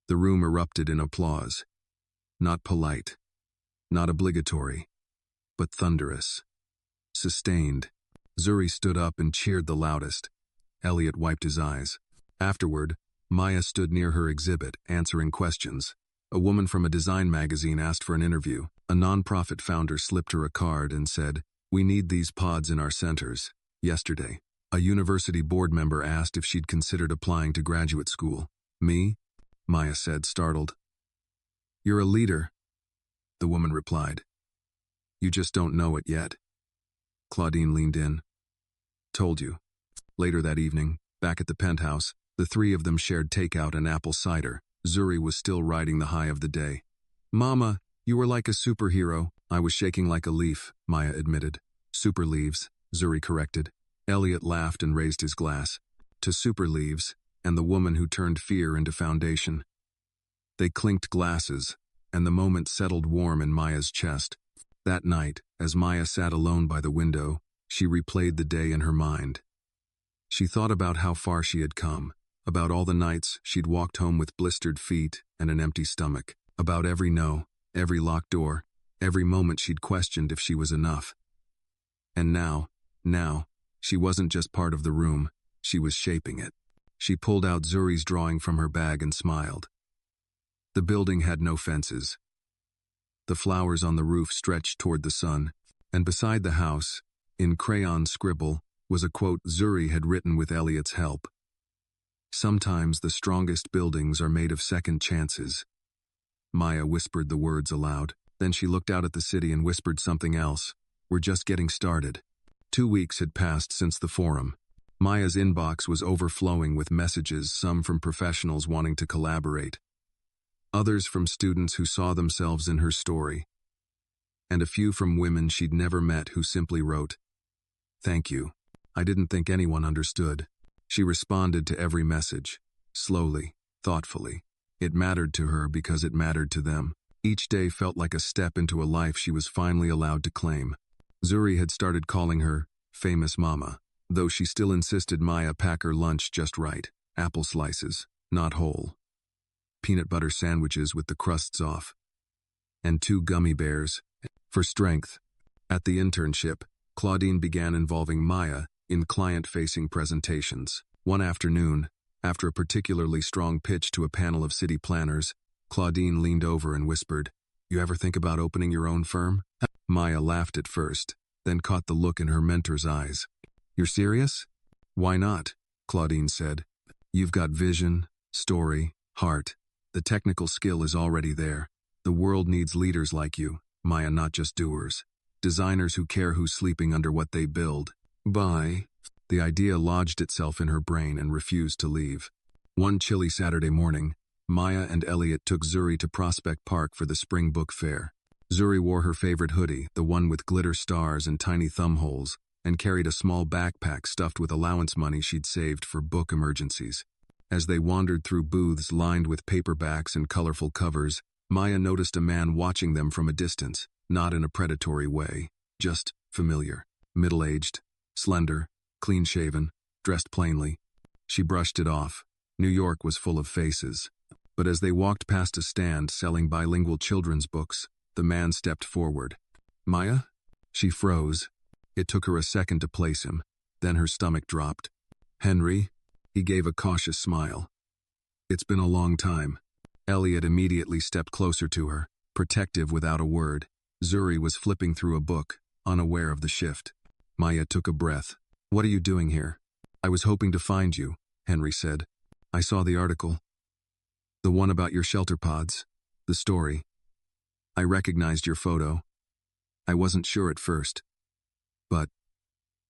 [SPEAKER 1] the room erupted in applause. Not polite, not obligatory, but thunderous. Sustained. Zuri stood up and cheered the loudest. Elliot wiped his eyes. Afterward, Maya stood near her exhibit, answering questions. A woman from a design magazine asked for an interview. A nonprofit founder slipped her a card and said, "We need these pods in our centers." Yesterday, a university board member asked if she'd considered applying to graduate school. Me? Maya said, startled. You're a leader, the woman replied. You just don't know it yet. Claudine leaned in. Told you. Later that evening, back at the penthouse, the three of them shared takeout and apple cider. Zuri was still riding the high of the day. Mama, you were like a superhero. I was shaking like a leaf, Maya admitted. Super leaves, Zuri corrected. Elliot laughed and raised his glass. To super leaves, and the woman who turned fear into foundation. They clinked glasses, and the moment settled warm in Maya's chest. That night, as Maya sat alone by the window, she replayed the day in her mind. She thought about how far she had come, about all the nights she'd walked home with blistered feet and an empty stomach, about every no, every locked door, every moment she'd questioned if she was enough. And now, she wasn't just part of the room, she was shaping it. She pulled out Zuri's drawing from her bag and smiled. The building had no fences. The flowers on the roof stretched toward the sun, and beside the house, in crayon scribble, was a quote Zuri had written with Elliot's help. Sometimes the strongest buildings are made of second chances. Maya whispered the words aloud. Then she looked out at the city and whispered something else. We're just getting started. 2 weeks had passed since the forum. Maya's inbox was overflowing with messages, some from professionals wanting to collaborate, others from students who saw themselves in her story, and a few from women she'd never met who simply wrote, "Thank you. I didn't think anyone understood." She responded to every message, slowly, thoughtfully. It mattered to her because it mattered to them. Each day felt like a step into a life she was finally allowed to claim. Zuri had started calling her famous mama, though she still insisted Maya pack her lunch just right. Apple slices, not whole. Peanut butter sandwiches with the crusts off. And 2 gummy bears. For strength. At the internship, Claudine began involving Maya in client-facing presentations. One afternoon, after a particularly strong pitch to a panel of city planners, Claudine leaned over and whispered, "You ever think about opening your own firm?" Maya laughed at first, then caught the look in her mentor's eyes. "You're serious?" "Why not?" Claudine said. "You've got vision, story, heart. The technical skill is already there. The world needs leaders like you, Maya, not just doers. Designers who care who's sleeping under what they build." Bye. The idea lodged itself in her brain and refused to leave. One chilly Saturday morning, Maya and Elliot took Zuri to Prospect Park for the spring book fair. Zuri wore her favorite hoodie, the one with glitter stars and tiny thumb holes, and carried a small backpack stuffed with allowance money she'd saved for book emergencies. As they wandered through booths lined with paperbacks and colorful covers, Maya noticed a man watching them from a distance, not in a predatory way, just familiar. Middle-aged, slender, clean-shaven, dressed plainly. She brushed it off. New York was full of faces. But as they walked past a stand selling bilingual children's books, the man stepped forward. "Maya?" She froze. It took her a second to place him. Then her stomach dropped. Henry? He gave a cautious smile. It's been a long time. Elliot immediately stepped closer to her, protective without a word. Zuri was flipping through a book, unaware of the shift. Maya took a breath. What are you doing here? I was hoping to find you, Henry said. I saw the article. The one about your shelter pods. The story. I recognized your photo. I wasn't sure at first. But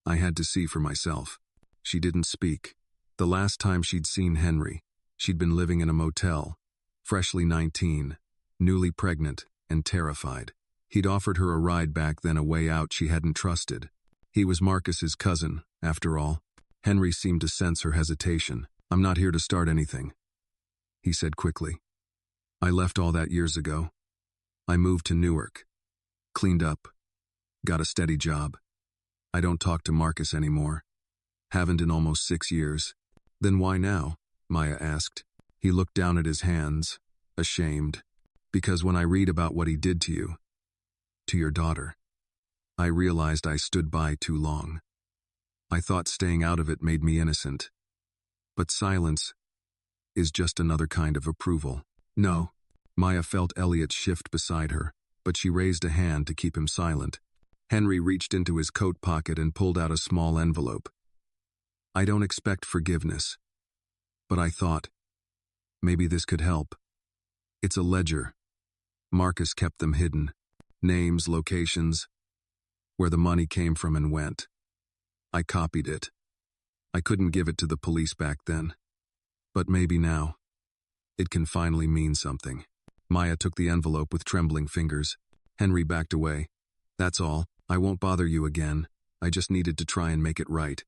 [SPEAKER 1] I had to see for myself. She didn't speak. The last time she'd seen Henry, she'd been living in a motel, freshly 19, newly pregnant, and terrified. He'd offered her a ride back then, a way out she hadn't trusted. He was Marcus's cousin, after all. Henry seemed to sense her hesitation. I'm not here to start anything, he said quickly. I left all that years ago. I moved to Newark. Cleaned up. Got a steady job. I don't talk to Marcus anymore. Haven't in almost 6 years. Then why now? Maya asked. He looked down at his hands, ashamed. Because when I read about what he did to you, to your daughter, I realized I stood by too long. I thought staying out of it made me innocent. But silence is just another kind of approval. No. Maya felt Elliot shift beside her, but she raised a hand to keep him silent. Henry reached into his coat pocket and pulled out a small envelope. I don't expect forgiveness, but I thought, maybe this could help. It's a ledger. Marcus kept them hidden. Names, locations, where the money came from and went. I copied it. I couldn't give it to the police back then. But maybe now, it can finally mean something. Maya took the envelope with trembling fingers. Henry backed away. That's all. I won't bother you again. I just needed to try and make it right.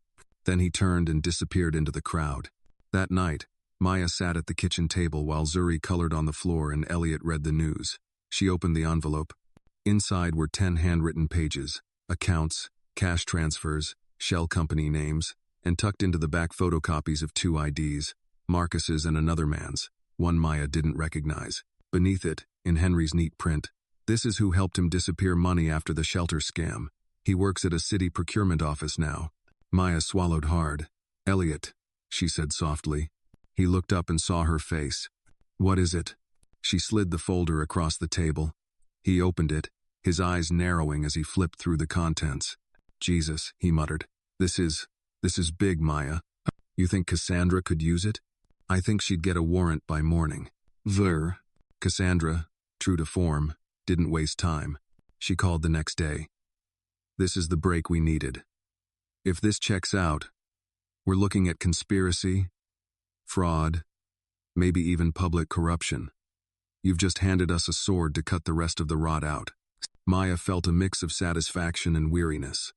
[SPEAKER 1] Then he turned and disappeared into the crowd. That night, Maya sat at the kitchen table while Zuri colored on the floor and Elliot read the news. She opened the envelope. Inside were 10 handwritten pages, accounts, cash transfers, shell company names, and tucked into the back photocopies of 2 IDs, Marcus's and another man's, one Maya didn't recognize. Beneath it, in Henry's neat print, this is who helped him disappear money after the shelter scam. He works at a city procurement office now. Maya swallowed hard. Elliot, she said softly. He looked up and saw her face. What is it? She slid the folder across the table. He opened it, his eyes narrowing as he flipped through the contents. Jesus, he muttered. This is big, Maya. You think Cassandra could use it? I think she'd get a warrant by morning. Cassandra, true to form, didn't waste time. She called the next day. This is the break we needed. If this checks out, we're looking at conspiracy, fraud, maybe even public corruption. You've just handed us a sword to cut the rest of the rot out. Maya felt a mix of satisfaction and weariness.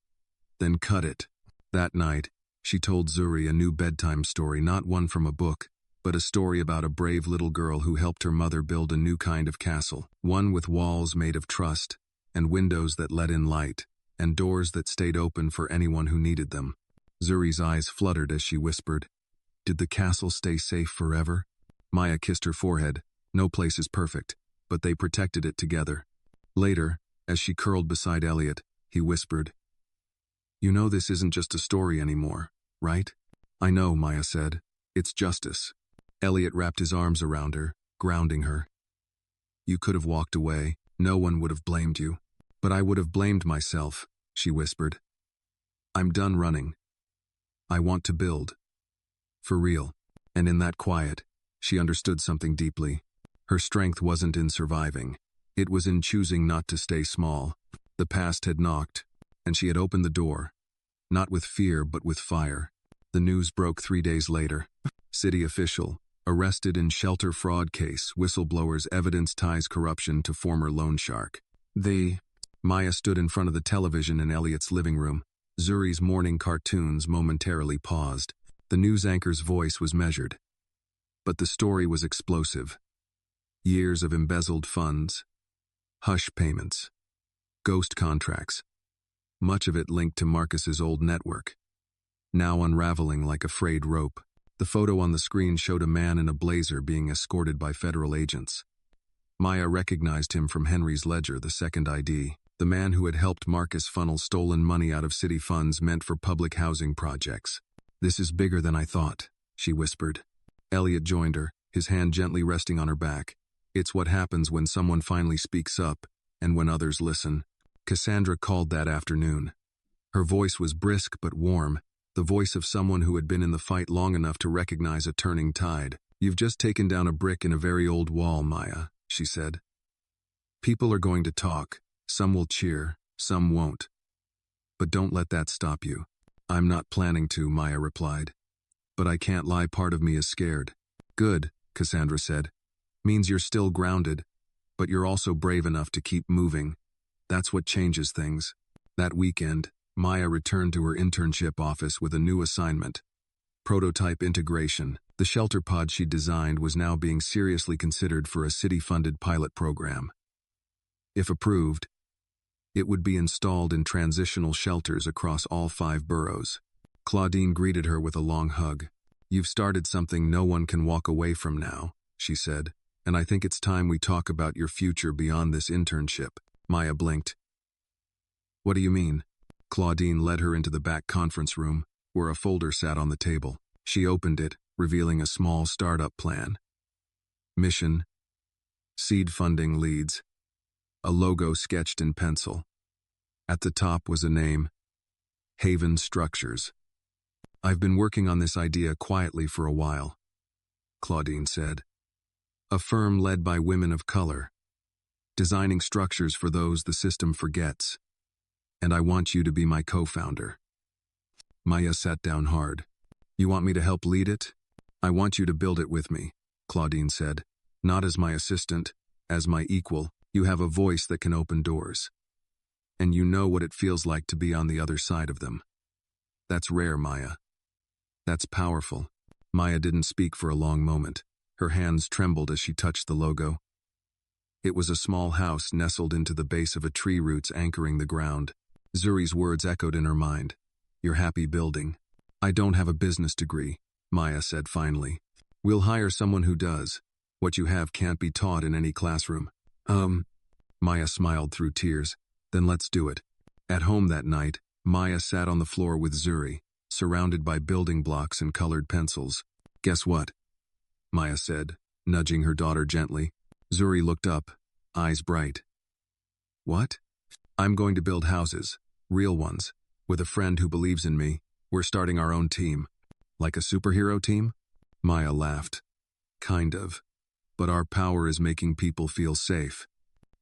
[SPEAKER 1] Then cut it. That night, she told Zuri a new bedtime story, not one from a book, but a story about a brave little girl who helped her mother build a new kind of castle, one with walls made of trust, and windows that let in light, and doors that stayed open for anyone who needed them. Zuri's eyes fluttered as she whispered, Did the castle stay safe forever? Maya kissed her forehead. No place is perfect, but they protected it together. Later, as she curled beside Elliot, he whispered, You know this isn't just a story anymore, right? I know, Maya said. It's justice. Elliot wrapped his arms around her, grounding her. You could have walked away. No one would have blamed you. But I would have blamed myself, she whispered. I'm done running. I want to build. For real. And in that quiet, she understood something deeply. Her strength wasn't in surviving. It was in choosing not to stay small. The past had knocked, and she had opened the door. Not with fear, but with fire. The news broke 3 days later. City official, arrested in shelter fraud case, whistleblowers evidence ties corruption to former loan shark. Maya stood in front of the television in Elliot's living room. Zuri's morning cartoons momentarily paused. The news anchor's voice was measured. But the story was explosive. Years of embezzled funds, hush payments, ghost contracts, much of it linked to Marcus's old network. Now unraveling like a frayed rope, the photo on the screen showed a man in a blazer being escorted by federal agents. Maya recognized him from Henry's ledger, the second ID. The man who had helped Marcus funnel stolen money out of city funds meant for public housing projects. "This is bigger than I thought," she whispered. Elliot joined her, his hand gently resting on her back. "It's what happens when someone finally speaks up, and when others listen." Cassandra called that afternoon. Her voice was brisk but warm, the voice of someone who had been in the fight long enough to recognize a turning tide. "You've just taken down a brick in a very old wall, Maya," she said. "People are going to talk. Some will cheer, some won't. But don't let that stop you." "I'm not planning to," Maya replied. "But I can't lie, part of me is scared." "Good," Cassandra said. "Means you're still grounded, but you're also brave enough to keep moving. That's what changes things." That weekend, Maya returned to her internship office with a new assignment. Prototype integration. The shelter pod she'd designed was now being seriously considered for a city-funded pilot program. If approved, it would be installed in transitional shelters across all 5 boroughs. Claudine greeted her with a long hug. "You've started something no one can walk away from now," she said, "and I think it's time we talk about your future beyond this internship." Maya blinked. "What do you mean?" Claudine led her into the back conference room, where a folder sat on the table. She opened it, revealing a small startup plan. Mission, seed funding leads, a logo sketched in pencil. At the top was a name, Haven Structures. "I've been working on this idea quietly for a while," Claudine said. "A firm led by women of color, designing structures for those the system forgets. And I want you to be my co-founder." Maya sat down hard. "You want me to help lead it?" "I want you to build it with me," Claudine said. "Not as my assistant, as my equal. You have a voice that can open doors. And you know what it feels like to be on the other side of them. That's rare, Maya. That's powerful." Maya didn't speak for a long moment. Her hands trembled as she touched the logo. It was a small house nestled into the base of a tree, roots anchoring the ground. Zuri's words echoed in her mind. "You're happy building." "I don't have a business degree," Maya said finally. "We'll hire someone who does. What you have can't be taught in any classroom." Maya smiled through tears. "Then let's do it." At home that night, Maya sat on the floor with Zuri, surrounded by building blocks and colored pencils. "Guess what?" Maya said, nudging her daughter gently. Zuri looked up, eyes bright. "What?" "I'm going to build houses, real ones, with a friend who believes in me. We're starting our own team." "Like a superhero team?" Maya laughed. "Kind of. But our power is making people feel safe."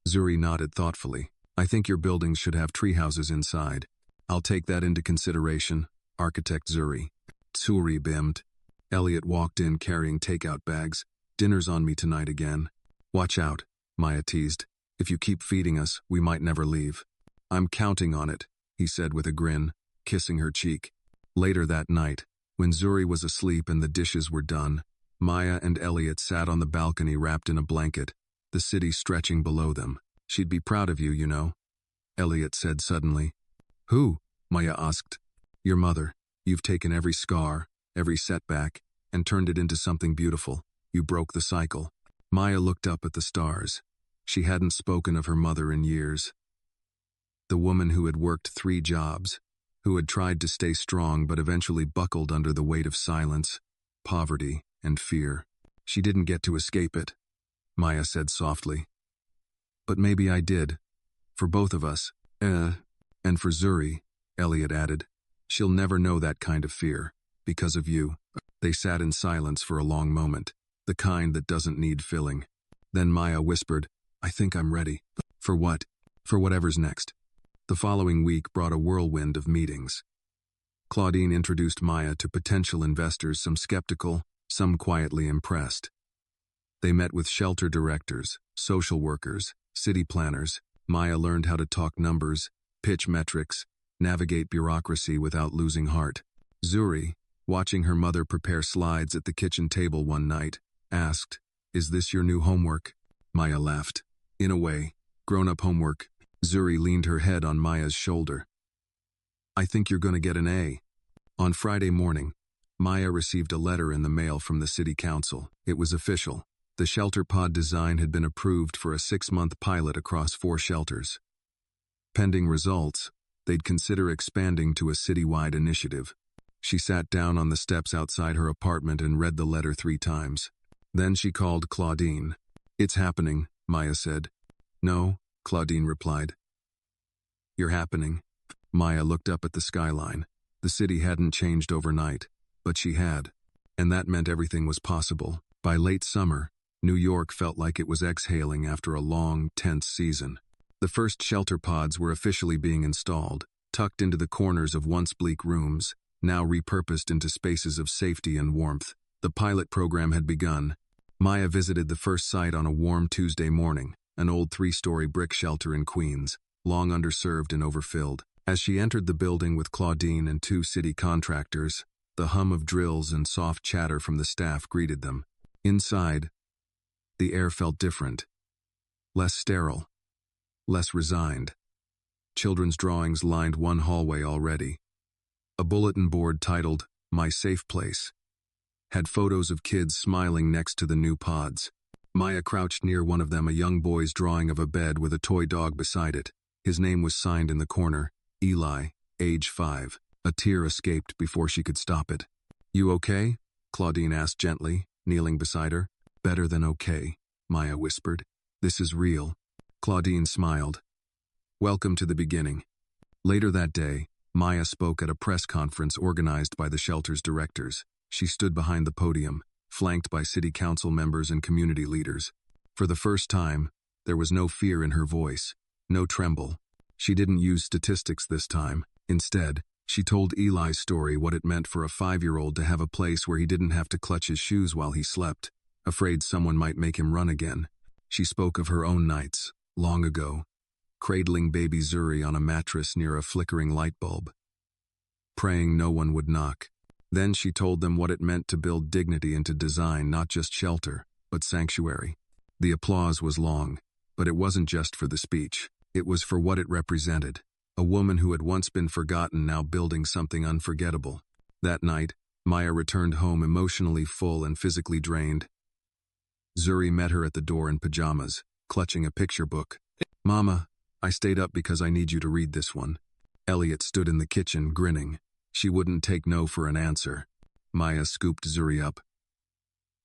[SPEAKER 1] Zuri nodded thoughtfully. "I think your buildings should have tree houses inside." "I'll take that into consideration, Architect Zuri." Zuri beamed. Elliot walked in carrying takeout bags. "Dinner's on me tonight again." "Watch out," Maya teased. "If you keep feeding us, we might never leave." "I'm counting on it," he said with a grin, kissing her cheek. Later that night, when Zuri was asleep and the dishes were done, Maya and Elliot sat on the balcony wrapped in a blanket, the city stretching below them. "She'd be proud of you, you know," Elliot said suddenly. "Who?" Maya asked. "Your mother. You've taken every scar, every setback, and turned it into something beautiful. You broke the cycle." Maya looked up at the stars. She hadn't spoken of her mother in years. The woman who had worked 3 jobs, who had tried to stay strong but eventually buckled under the weight of silence, poverty, and fear. "She didn't get to escape it," Maya said softly. "But maybe I did. For both of us. And for Zuri," Elliot added. "She'll never know that kind of fear, because of you." They sat in silence for a long moment, the kind that doesn't need filling. Then Maya whispered, "I think I'm ready." "For what?" "For whatever's next." The following week brought a whirlwind of meetings. Claudine introduced Maya to potential investors, some skeptical, some quietly impressed. They met with shelter directors, social workers, city planners. Maya learned how to talk numbers, pitch metrics, navigate bureaucracy without losing heart. Zuri, watching her mother prepare slides at the kitchen table one night, asked, "Is this your new homework?" Maya laughed. "In a way, grown-up homework." Zuri leaned her head on Maya's shoulder. "I think you're going to get an A." On Friday morning, Maya received a letter in the mail from the city council. It was official. The shelter pod design had been approved for a 6-month pilot across 4 shelters. Pending results, they'd consider expanding to a citywide initiative. She sat down on the steps outside her apartment and read the letter 3 times. Then she called Claudine. "It's happening," Maya said. "No," Claudine replied. "You're happening." Maya looked up at the skyline. The city hadn't changed overnight, but she had. And that meant everything was possible. By late summer, New York felt like it was exhaling after a long, tense season. The first shelter pods were officially being installed, tucked into the corners of once bleak rooms, now repurposed into spaces of safety and warmth. The pilot program had begun. Maya visited the first site on a warm Tuesday morning, an old 3-story brick shelter in Queens, long underserved and overfilled. As she entered the building with Claudine and 2 city contractors, the hum of drills and soft chatter from the staff greeted them. Inside, the air felt different. Less sterile. Less resigned. Children's drawings lined one hallway already. A bulletin board titled, "My Safe Place," had photos of kids smiling next to the new pods. Maya crouched near one of them, a young boy's drawing of a bed with a toy dog beside it. His name was signed in the corner, Eli, age 5. A tear escaped before she could stop it. "You okay?" Claudine asked gently, kneeling beside her. "Better than okay," Maya whispered. "This is real." Claudine smiled. "Welcome to the beginning." Later that day, Maya spoke at a press conference organized by the shelter's directors. She stood behind the podium, flanked by city council members and community leaders. For the first time, there was no fear in her voice, no tremble. She didn't use statistics this time. Instead, she told Eli's story, what it meant for a 5-year-old to have a place where he didn't have to clutch his shoes while he slept, afraid someone might make him run again. She spoke of her own nights, long ago, cradling baby Zuri on a mattress near a flickering light bulb, praying no one would knock. Then she told them what it meant to build dignity into design, not just shelter, but sanctuary. The applause was long, but it wasn't just for the speech. It was for what it represented. A woman who had once been forgotten now building something unforgettable. That night, Maya returned home emotionally full and physically drained. Zuri met her at the door in pajamas, clutching a picture book. "Mama, I stayed up because I need you to read this one." Elliot stood in the kitchen, grinning. She wouldn't take no for an answer. Maya scooped Zuri up.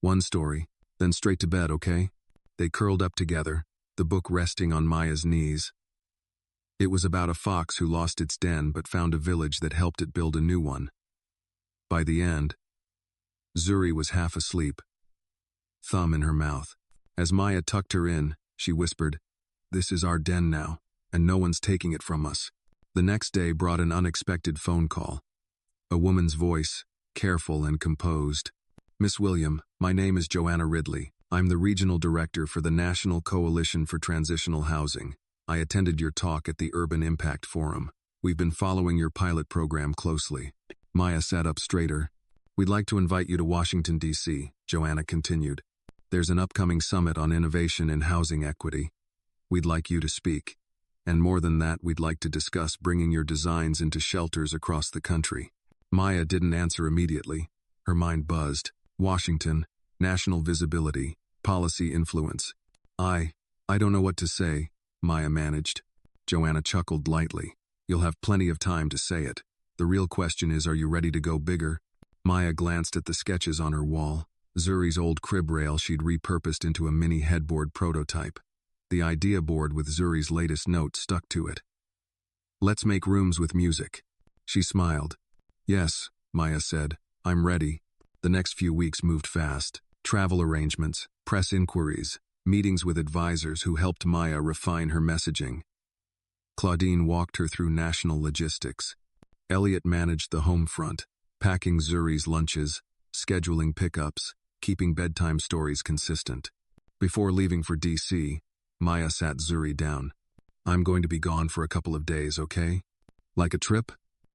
[SPEAKER 1] "One story, then straight to bed, okay?" They curled up together, the book resting on Maya's knees. It was about a fox who lost its den but found a village that helped it build a new one. By the end, Zuri was half asleep, thumb in her mouth. As Maya tucked her in, she whispered, "This is our den now, and no one's taking it from us." The next day brought an unexpected phone call. A woman's voice, careful and composed. "Miss William, my name is Joanna Ridley. I'm the Regional Director for the National Coalition for Transitional Housing. I attended your talk at the Urban Impact Forum. We've been following your pilot program closely." Maya sat up straighter. "We'd like to invite you to Washington, D.C., Joanna continued. "There's an upcoming summit on innovation in housing equity. We'd like you to speak. And more than that, we'd like to discuss bringing your designs into shelters across the country." Maya didn't answer immediately. Her mind buzzed. Washington, national visibility, policy influence. I don't know what to say," Maya managed. Joanna chuckled lightly. "You'll have plenty of time to say it. The real question is, are you ready to go bigger?" Maya glanced at the sketches on her wall. Zuri's old crib rail she'd repurposed into a mini headboard prototype. The idea board with Zuri's latest note stuck to it. "Let's make rooms with music." She smiled. "Yes," Maya said, "I'm ready." The next few weeks moved fast. Travel arrangements, press inquiries, meetings with advisors who helped Maya refine her messaging. Claudine walked her through national logistics. Elliot managed the home front, packing Zuri's lunches, scheduling pickups, keeping bedtime stories consistent. Before leaving for D.C., Maya sat Zuri down. "I'm going to be gone for a couple of days, okay?" "Like a trip?"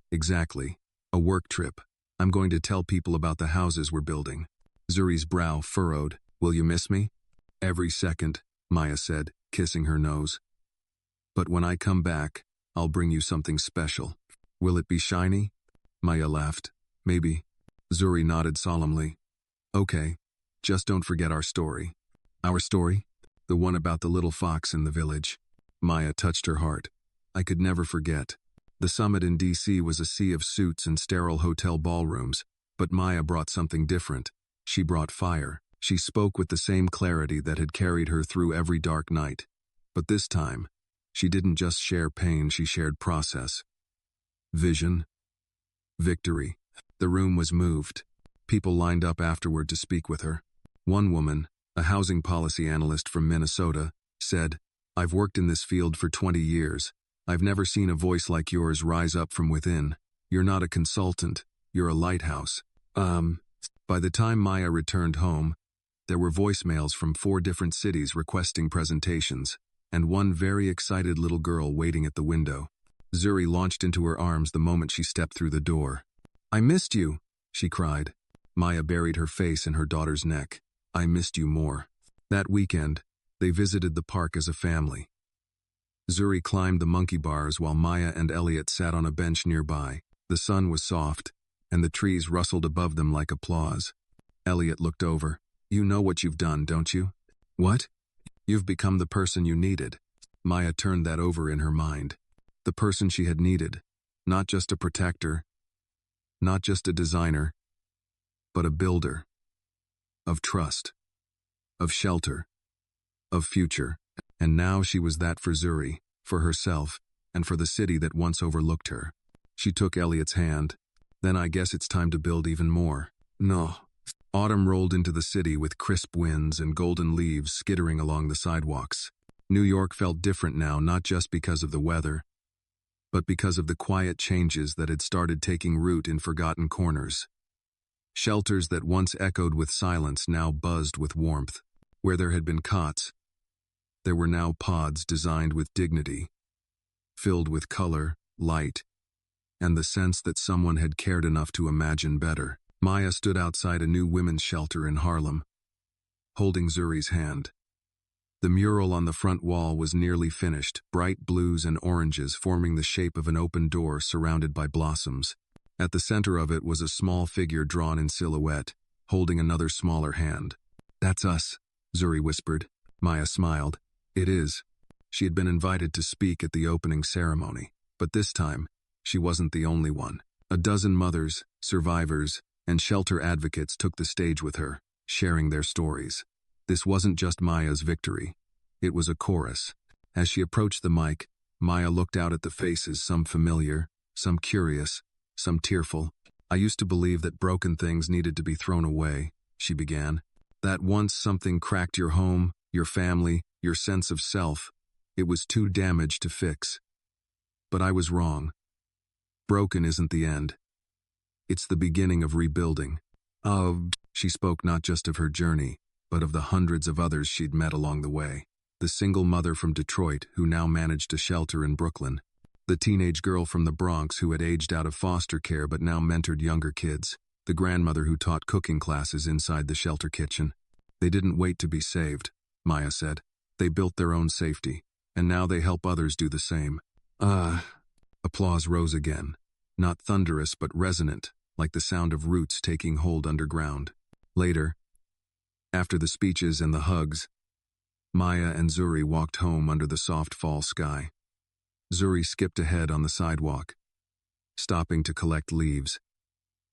[SPEAKER 1] "Exactly. A work trip. I'm going to tell people about the houses we're building." Zuri's brow furrowed. "Will you miss me?" "Every second," Maya said, kissing her nose. "But when I come back, I'll bring you something special." "Will it be shiny?" Maya laughed. "Maybe." Zuri nodded solemnly. "Okay, just don't forget our story." "Our story?" "The one about the little fox in the village." Maya touched her heart. I could never forget. The summit in D.C. was a sea of suits and sterile hotel ballrooms, but Maya brought something different. She brought fire. She spoke with the same clarity that had carried her through every dark night. But this time, she didn't just share pain, she shared process. Vision. Victory. The room was moved. People lined up afterward to speak with her. One woman, a housing policy analyst from Minnesota, said, "I've worked in this field for 20 years. I've never seen a voice like yours rise up from within. You're not a consultant, you're a lighthouse." By the time Maya returned home, there were voicemails from 4 different cities requesting presentations, and one very excited little girl waiting at the window. Zuri launched into her arms the moment she stepped through the door. "I missed you," she cried. Maya buried her face in her daughter's neck. "I missed you more." That weekend, they visited the park as a family. Zuri climbed the monkey bars while Maya and Elliot sat on a bench nearby. The sun was soft, and the trees rustled above them like applause. Elliot looked over. "You know what you've done, don't you?" "What?" "You've become the person you needed." Maya turned that over in her mind. The person she had needed. Not just a protector, not just a designer, but a builder. Of trust. Of shelter. Of future. And now she was that for Zuri, for herself, and for the city that once overlooked her. She took Elliot's hand. "Then I guess it's time to build even more." "No." Autumn rolled into the city with crisp winds and golden leaves skittering along the sidewalks. New York felt different now, not just because of the weather, but because of the quiet changes that had started taking root in forgotten corners. Shelters that once echoed with silence now buzzed with warmth. Where there had been cots, there were now pods designed with dignity, filled with color, light, and the sense that someone had cared enough to imagine better. Maya stood outside a new women's shelter in Harlem, holding Zuri's hand. The mural on the front wall was nearly finished, bright blues and oranges forming the shape of an open door surrounded by blossoms. At the center of it was a small figure drawn in silhouette, holding another smaller hand. "That's us," Zuri whispered. Maya smiled. "It is." She had been invited to speak at the opening ceremony, but this time, she wasn't the only one. A dozen mothers, survivors, and shelter advocates took the stage with her, sharing their stories. This wasn't just Maya's victory. It was a chorus. As she approached the mic, Maya looked out at the faces, some familiar, some curious, some tearful. "I used to believe that broken things needed to be thrown away," she began. "That once something cracked your home, your family, your sense of self, it was too damaged to fix. But I was wrong. Broken isn't the end. It's the beginning of rebuilding." She spoke not just of her journey, but of the hundreds of others she'd met along the way. The single mother from Detroit who now managed a shelter in Brooklyn. The teenage girl from the Bronx who had aged out of foster care but now mentored younger kids. The grandmother who taught cooking classes inside the shelter kitchen. "They didn't wait to be saved," Maya said. "They built their own safety, and now they help others do the same." Applause rose again. Not thunderous but resonant, like the sound of roots taking hold underground. Later, after the speeches and the hugs, Maya and Zuri walked home under the soft fall sky. Zuri skipped ahead on the sidewalk, stopping to collect leaves,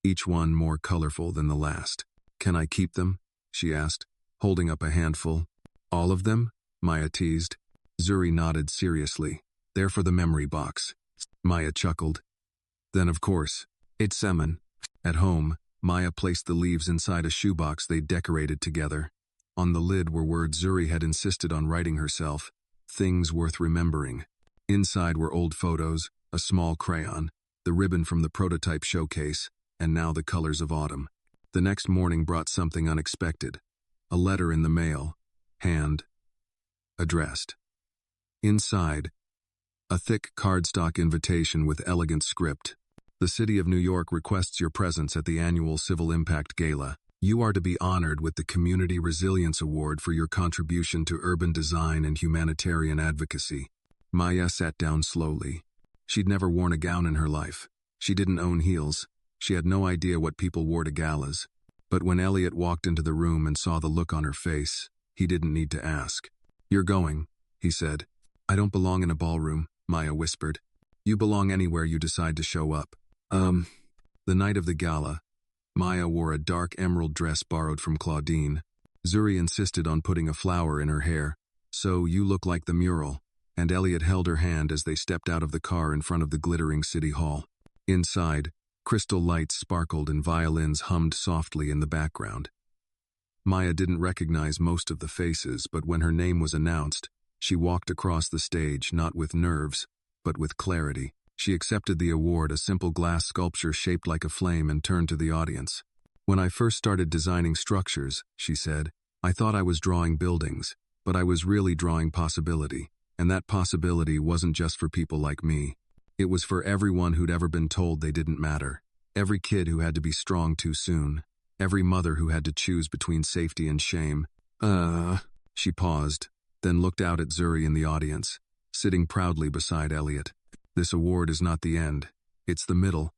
[SPEAKER 1] each one more colorful than the last. "Can I keep them?" she asked, holding up a handful. "All of them?" Maya teased. Zuri nodded seriously. "They're for the memory box." Maya chuckled. "Then of course, it's semen." At home, Maya placed the leaves inside a shoebox they decorated together. On the lid were words Zuri had insisted on writing herself, things worth remembering. Inside were old photos, a small crayon, the ribbon from the prototype showcase, and now the colors of autumn. The next morning brought something unexpected. A letter in the mail, hand addressed. Inside, a thick cardstock invitation with elegant script. "The City of New York requests your presence at the annual Civil Impact Gala. You are to be honored with the Community Resilience Award for your contribution to urban design and humanitarian advocacy." Maya sat down slowly. She'd never worn a gown in her life. She didn't own heels. She had no idea what people wore to galas. But when Elliot walked into the room and saw the look on her face, he didn't need to ask. "You're going," he said. "I don't belong in a ballroom. Maya whispered. You belong anywhere you decide to show up. The night of the gala, Maya wore a dark emerald dress borrowed from Claudine. Zuri insisted on putting a flower in her hair. So you look like the mural. And Elliot held her hand as they stepped out of the car in front of the glittering city hall. Inside, crystal lights sparkled and violins hummed softly in the background. Maya didn't recognize most of the faces, but when her name was announced, she walked across the stage not with nerves, but with clarity. She accepted the award, a simple glass sculpture shaped like a flame, and turned to the audience. When I first started designing structures, she said, I thought I was drawing buildings, but I was really drawing possibility. And that possibility wasn't just for people like me. It was for everyone who'd ever been told they didn't matter. Every kid who had to be strong too soon. Every mother who had to choose between safety and shame. She paused, then looked out at Zuri in the audience, sitting proudly beside Elliot. This award is not the end. It's the middle.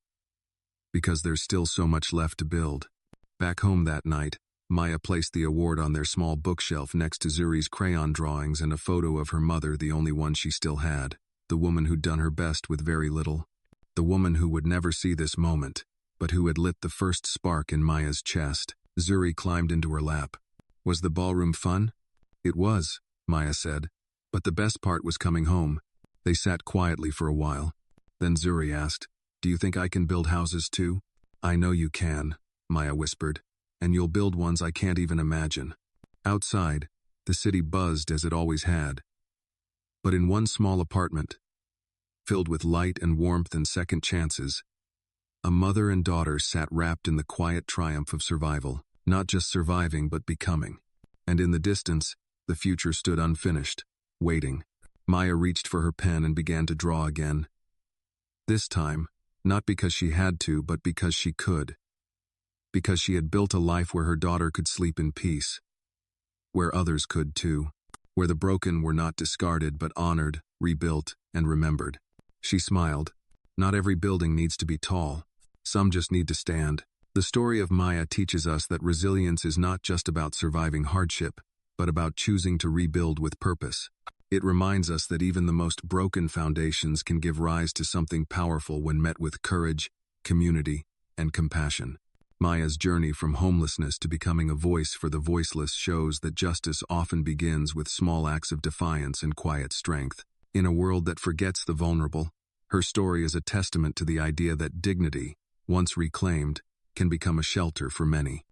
[SPEAKER 1] Because there's still so much left to build. Back home that night, Maya placed the award on their small bookshelf next to Zuri's crayon drawings and a photo of her mother, the only one she still had. The woman who'd done her best with very little. The woman who would never see this moment, but who had lit the first spark in Maya's chest. Zuri climbed into her lap. Was the ballroom fun? It was, Maya said. But the best part was coming home. They sat quietly for a while. Then Zuri asked, Do you think I can build houses too? I know you can, Maya whispered. And you'll build ones I can't even imagine. Outside, the city buzzed as it always had. But in one small apartment, filled with light and warmth and second chances, a mother and daughter sat wrapped in the quiet triumph of survival, not just surviving but becoming. And in the distance, the future stood unfinished, waiting. Maya reached for her pen and began to draw again. This time, not because she had to, but because she could. Because she had built a life where her daughter could sleep in peace. Where others could too. Where the broken were not discarded but honored, rebuilt, and remembered. She smiled. Not every building needs to be tall. Some just need to stand. The story of Maya teaches us that resilience is not just about surviving hardship, but about choosing to rebuild with purpose. It reminds us that even the most broken foundations can give rise to something powerful when met with courage, community, and compassion. Maya's journey from homelessness to becoming a voice for the voiceless shows that justice often begins with small acts of defiance and quiet strength. In a world that forgets the vulnerable, her story is a testament to the idea that dignity, once reclaimed, can become a shelter for many.